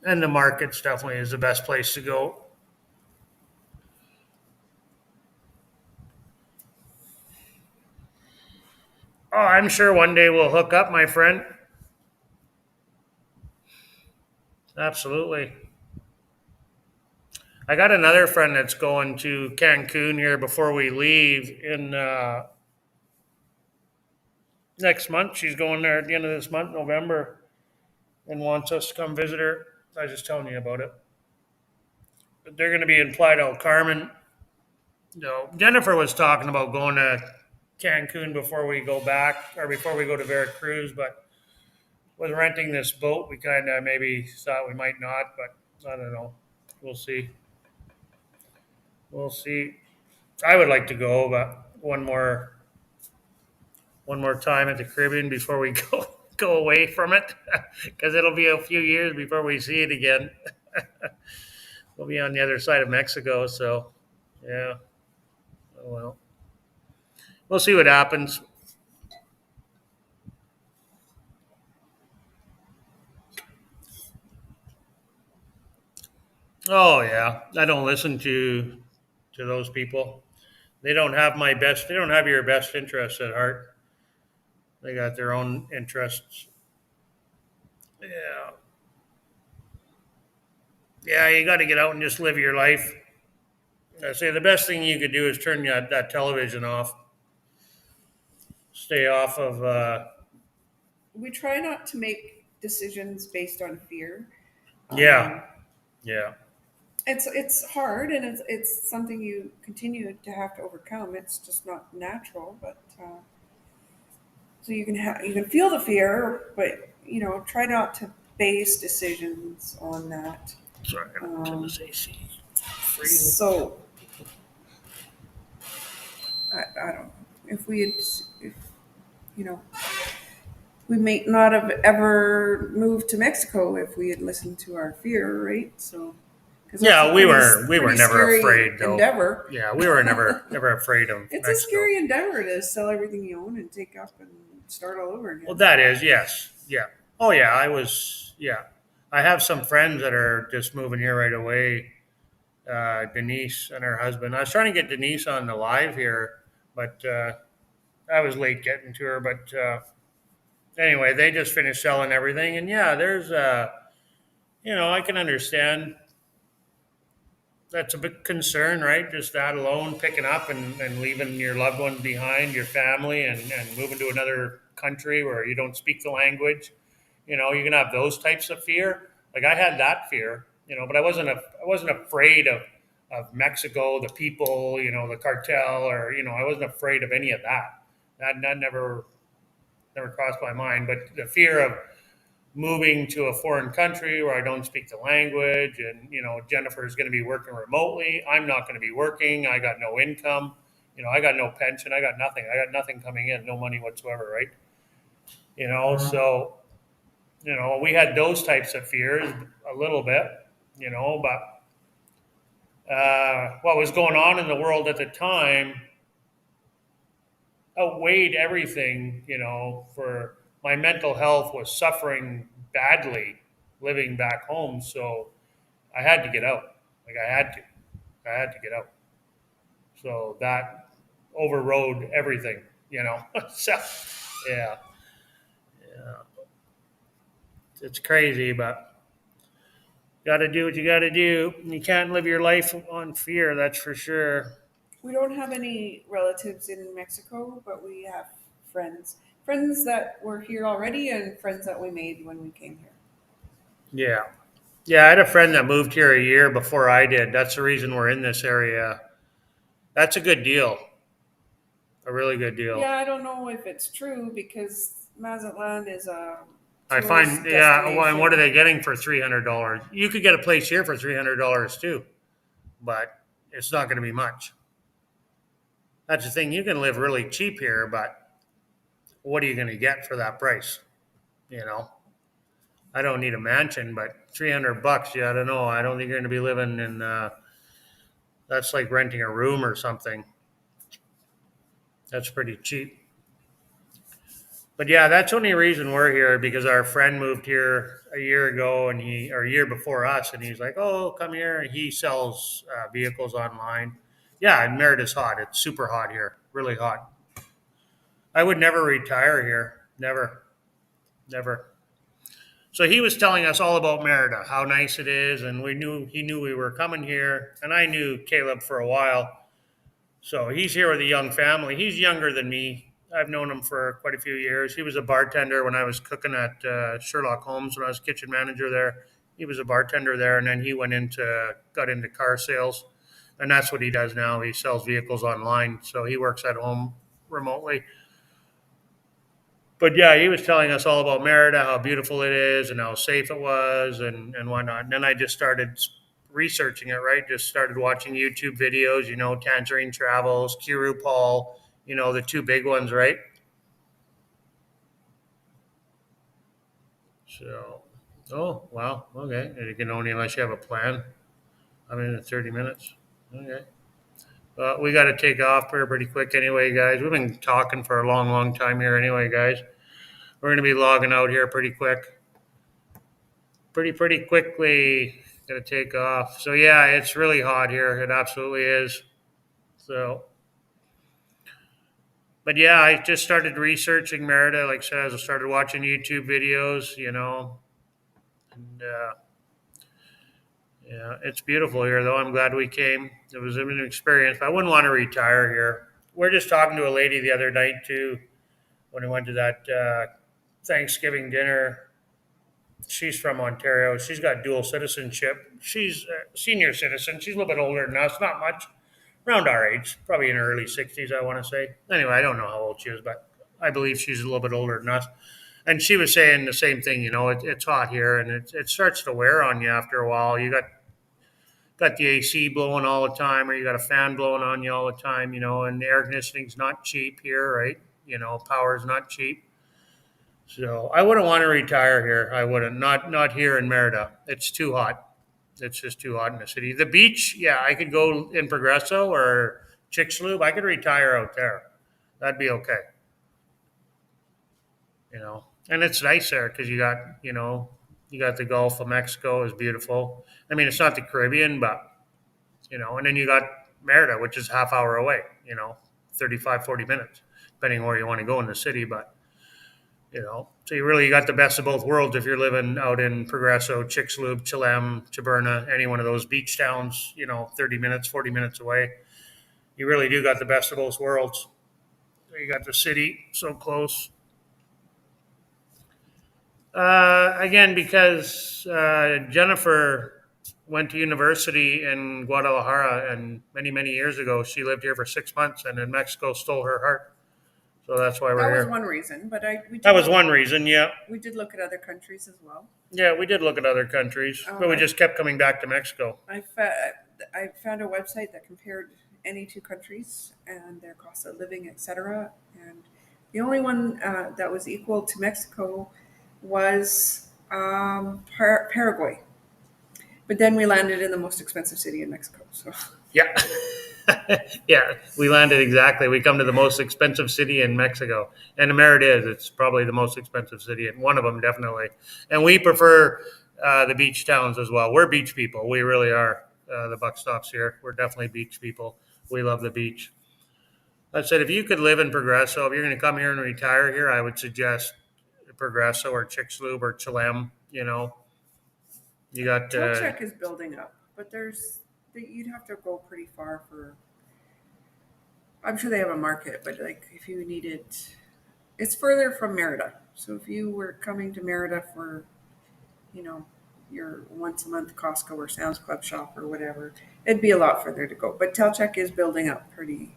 And the markets definitely is the best place to go. Oh, I'm sure one day we'll hook up, my friend. Absolutely. I got another friend that's going to Cancun here before we leave in next month. She's going there at the end of this month, November, and wants us to come visit her. I was just telling you about it. But they're going to be in Playa del Carmen. No, Jennifer was talking about going to Cancun before we go back or before we go to Veracruz, but with renting this boat, we kind of maybe thought we might not, but I don't know. We'll see. We'll see. I would like to go, but one more time at the Caribbean before we go away from it, because it'll be a few years before we see it again. We'll be on the other side of Mexico, so yeah. Oh well, we'll see what happens. Oh yeah, I don't listen to those people. They don't have my best. They don't have your best interests at heart. They got their own interests. Yeah, yeah. You got to get out and just live your life. I say the best thing you could do is turn that television off. Stay off of. We try not to make decisions based on fear. Yeah, Um, yeah. it's hard, and it's something you continue to have to overcome. It's just not natural, but so you can feel the fear, but try not to base decisions on that. Sorry, I gotta turn Um, this AC. Freezing. so I don't know if we had if you know we may not have ever moved to Mexico if we had listened to our fear, right? So because that's a Yeah, we were pretty never scary afraid though. endeavor. Yeah, we were never afraid of It's a Mexico. scary endeavor to sell everything you own and take up and start all over Well, again. that is yes, yeah. Oh yeah, I was yeah. I have some friends that are just moving here right away. Denise and her husband. I was trying to get Denise on the live here, but I was late getting to her. But anyway, they just finished selling everything, and yeah, there's I can understand that's a big concern, right? Just that alone, picking up and leaving your loved one behind, your family, and moving to another country where you don't speak the language. You can have those types of fear. Like I had that fear, but I wasn't afraid of Mexico, the people, the cartel, or I wasn't afraid of any of that. That never crossed my mind. But the fear of moving to a foreign country where I don't speak the language, and Jennifer is going to be working remotely. I'm not going to be working. I got no income. I got no pension. I got nothing. I got nothing coming in. No money whatsoever. Right. So we had those types of fears a little bit. But what was going on in the world at the time outweighed everything. For my mental health was suffering badly living back home. So I had to get out. Like I had to get out. So that overrode everything, so yeah, yeah, it's crazy, but got to do what you got to do. You can't live your life on fear, that's for sure. We don't have any relatives in Mexico, but we have friends. Friends that were here already and friends that we made when we came here. Yeah. Yeah, I had a friend that moved here a year before I did. That's the reason we're in this area. That's a good deal, a really good deal. Yeah, I don't know if it's true because Mazatlan is a I tourist find, yeah. Well, and what are destination. they getting for $300? You could get a place here for $300 too, but it's not going to be much. That's the thing. You can live really cheap here, but what are you going to get for that price? You know, I don't need a mansion, but $300. Yeah, I don't know. I don't think you're going to be living in. That's like renting a room or something. That's pretty cheap. But yeah, that's the only reason we're here because our friend moved here a year ago, or a year before us, and he's like, "Oh, come here." He sells vehicles online. Yeah, and Merida's hot. It's super hot here, really hot. I would never retire here. Never, never. So he was telling us all about Merida, how nice it is, and he knew we were coming here, and I knew Caleb for a while. So he's here with a young family. He's younger than me. I've known him for quite a few years. He was a bartender when I was cooking at Sherlock Holmes when I was kitchen manager there. He was a bartender there, and then he got into car sales, and that's what he does now. He sells vehicles online, so he works at home remotely. But yeah, he was telling us all about Merida, how beautiful it is, and how safe it was, and whatnot. And then I just started researching it, right? Just started watching YouTube videos, Tangerine Travels, Kiru Paul, the two big ones, right? So, oh, wow, okay. You can only unless you have a plan. I'm in 30 minutes. Okay. We got to take off here pretty quick anyway, guys. We've been talking for a long, long time here anyway, guys. We're going to be logging out here pretty quick. Pretty quickly. Gonna take off. So yeah, it's really hot here. It absolutely is. So, but yeah, I just started researching Merida. Like I said, I started watching YouTube videos. And Yeah, it's beautiful here, though. I'm glad we came. It was an experience. But I wouldn't want to retire here. We're just talking to a lady the other night too when we went to that Thanksgiving dinner. She's from Ontario. She's got dual citizenship. She's a senior citizen. She's a little bit older than us, not much, around our age, probably in her early 60s, I want to say. Anyway, I don't know how old she is, but I believe she's a little bit older than us. And she was saying the same thing. It's hot here, and it starts to wear on you after a while. You got the AC blowing all the time, or you got a fan blowing on you all the time, and the air conditioning's not cheap here, right? Power's not cheap. So I wouldn't want to retire here. I wouldn't. Not here in Merida. It's too hot. It's just too hot in the city. The beach, yeah, I could go in Progresso or Chicxulub. I could retire out there. That'd be okay. And it's nice there because you got the Gulf of Mexico is beautiful. I mean, it's not the Caribbean, but and then you got Merida, which is half hour away. 35, 40 minutes, depending on where you want to go in the city, but. So you really got the best of both worlds if you're living out in Progresso, Chicxulub, Chilem, Chaberna, any one of those beach towns, 30 minutes, 40 minutes away. You really do got the best of both worlds. You got the city so close. Again, because Jennifer went to university in Guadalajara, and many, many years ago, she lived here for 6 months, and then Mexico stole her heart. So that's why we're That here. was one reason, but That was one reason, yeah. We did look at other countries as well. Yeah, we did look at other countries, but we just kept coming back to Mexico. I found a website that compared any two countries and their cost of living, etc. And the only one that was equal to Mexico was Paraguay. But then we landed in the most expensive city in Mexico. So Yeah. Yeah, we landed exactly. We come to the most expensive city in Mexico. And Merida is. It's probably the most expensive city, and one of them definitely. And we prefer the beach towns as well. We're beach people. We really are. The buck stops here. We're definitely beach people. We love the beach. I said, if you could live in Progresso, if you're going to come here and retire here, I would suggest Progresso or Chicxulub or Chilem. You got Telchek is building up, but you'd have to go pretty far for. I'm sure they have a market, but like if you needed, it's further from Merida. So if you were coming to Merida for, your once a month Costco or Sam's Club shop or whatever, it'd be a lot further to go. But Telchek is building up pretty.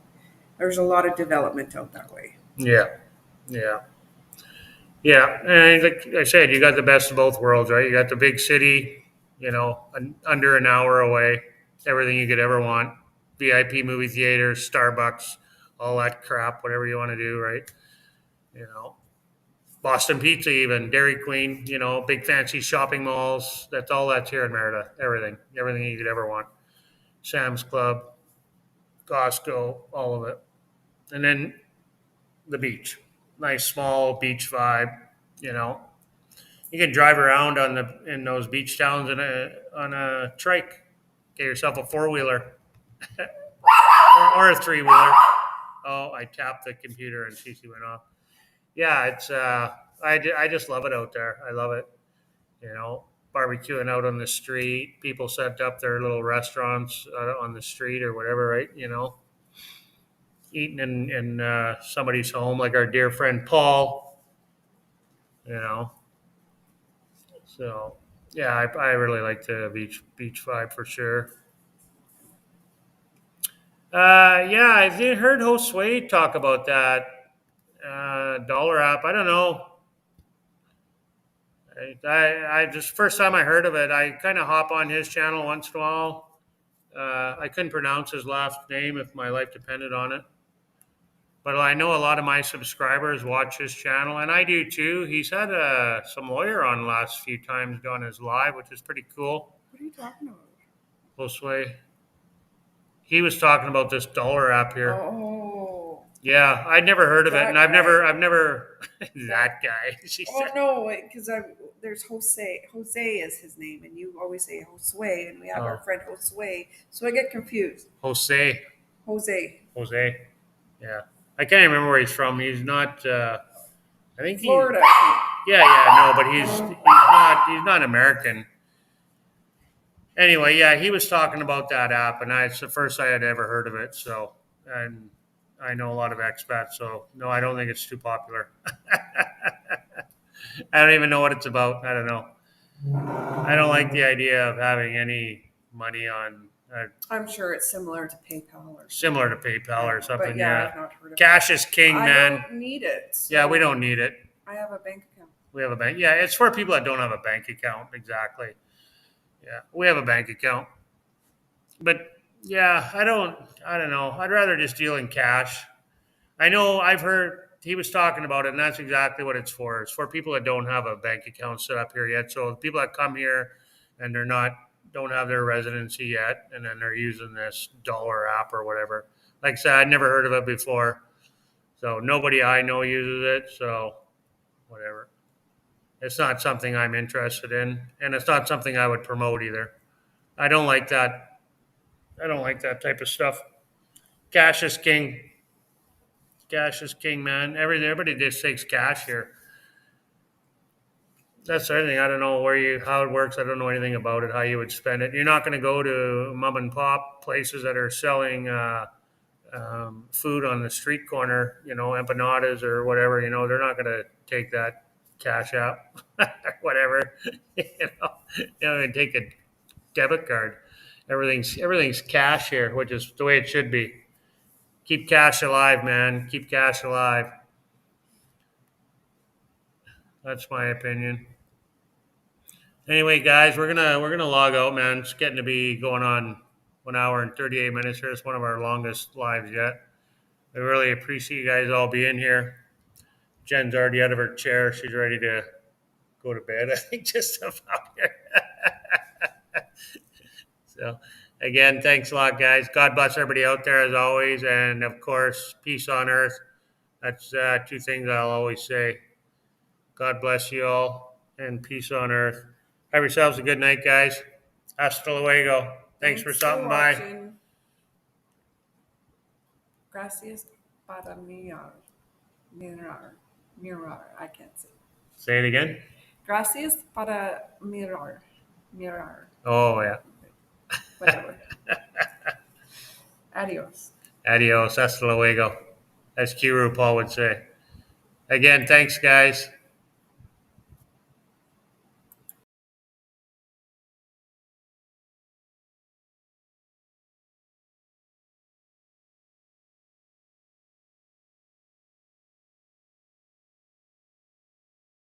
There's a lot of development out that way. Yeah, yeah. Yeah, and like I said, you got the best of both worlds, right? You got the big city, under an hour away, everything you could ever want, VIP movie theaters, Starbucks, all that crap, whatever you want to do, right? You know, Boston Pizza, even Dairy Queen, big fancy shopping malls. That's here in Merida. Everything you could ever want. Sam's Club, Costco, all of it, and then the beach, nice small beach vibe, you know. You can drive around in those beach towns on a trike. Get yourself a 4-wheeler or a 3-wheeler. Oh, I tapped the computer and Cece went off. Yeah, it's I just love it out there. I love it. Barbecuing out on the street. People set up their little restaurants on the street or whatever, right? Eating in somebody's home, like our dear friend Paul. So yeah, I really like the beach vibe for sure. Yeah, I heard Josue talk about that dollar app. I don't know. I just first time I heard of it. I kind of hop on his channel once in a while. I couldn't pronounce his last name if my life depended on it. But I know a lot of my subscribers watch his channel, and I do too. He's had some lawyer on the last few times on his live, which is pretty cool. What are you talking about? Josue. He was talking about this dollar app here. Oh. Yeah, I'd never heard of it, and I've never that guy. No, because there's Jose. Jose is his name, and you always say Josue, and we have our friend Josue, so I get confused. Jose. Yeah, I can't remember where he's from. He's not. I think Florida. Yeah, no, but he's not American. Anyway, yeah, he was talking about that app, and it's the first I had ever heard of it. So, and I know a lot of expats, so no, I don't think it's too popular. I don't even know what it's about. I don't know. I don't like the idea of having any money on I'm sure it's similar to PayPal or similar to PayPal or but something. yeah, Yeah, I've not heard of it. cash is king, I man. don't need it. Yeah, we so don't need it. I have a bank account. We have a bank. Yeah, it's for people that don't have a bank account. Exactly. Yeah, we have a bank account, but yeah, I don't know. I'd rather just deal in cash. I know I've heard he was talking about it, and that's exactly what it's for. It's for people that don't have a bank account set up here yet. So people that come here and they're not don't have their residency yet, and then they're using this dollar app or whatever. Like I said, I'd never heard of it before, so nobody I know uses it. So whatever. It's not something I'm interested in, and it's not something I would promote either. I don't like that. I don't like that type of stuff. Cash is king. Cash is king, man. Everybody just takes cash here. That's the other thing. I don't know how it works. I don't know anything about it. How you would spend it. You're not going to go to mom and pop places that are selling food on the street corner. Empanadas or whatever. They're not going to take that cash out, whatever. And take a debit card. Everything's cash here, which is the way it should be. Keep cash alive, man. Keep cash alive. That's my opinion. Anyway, guys, we're gonna log out, man. It's getting to be going on 1 hour and 38 minutes here. It's one of our longest lives yet. I really appreciate you guys all being here. Jen's already out of her chair. She's ready to go to bed, I think, just about here. So, again, thanks a lot, guys. God bless everybody out there as always, and of course, peace on earth. That's two things I'll always say. God bless you all, and peace on earth. Have yourselves a good night, guys. Hasta luego. Thanks for stopping by. Watching. Gracias para mirar. Mirar. I can't say. Say it again. Gracias para mirar. Oh, yeah. Whatever. Adios. Adios. Hasta luego. As Kiru Paul would say. Again, thanks, guys.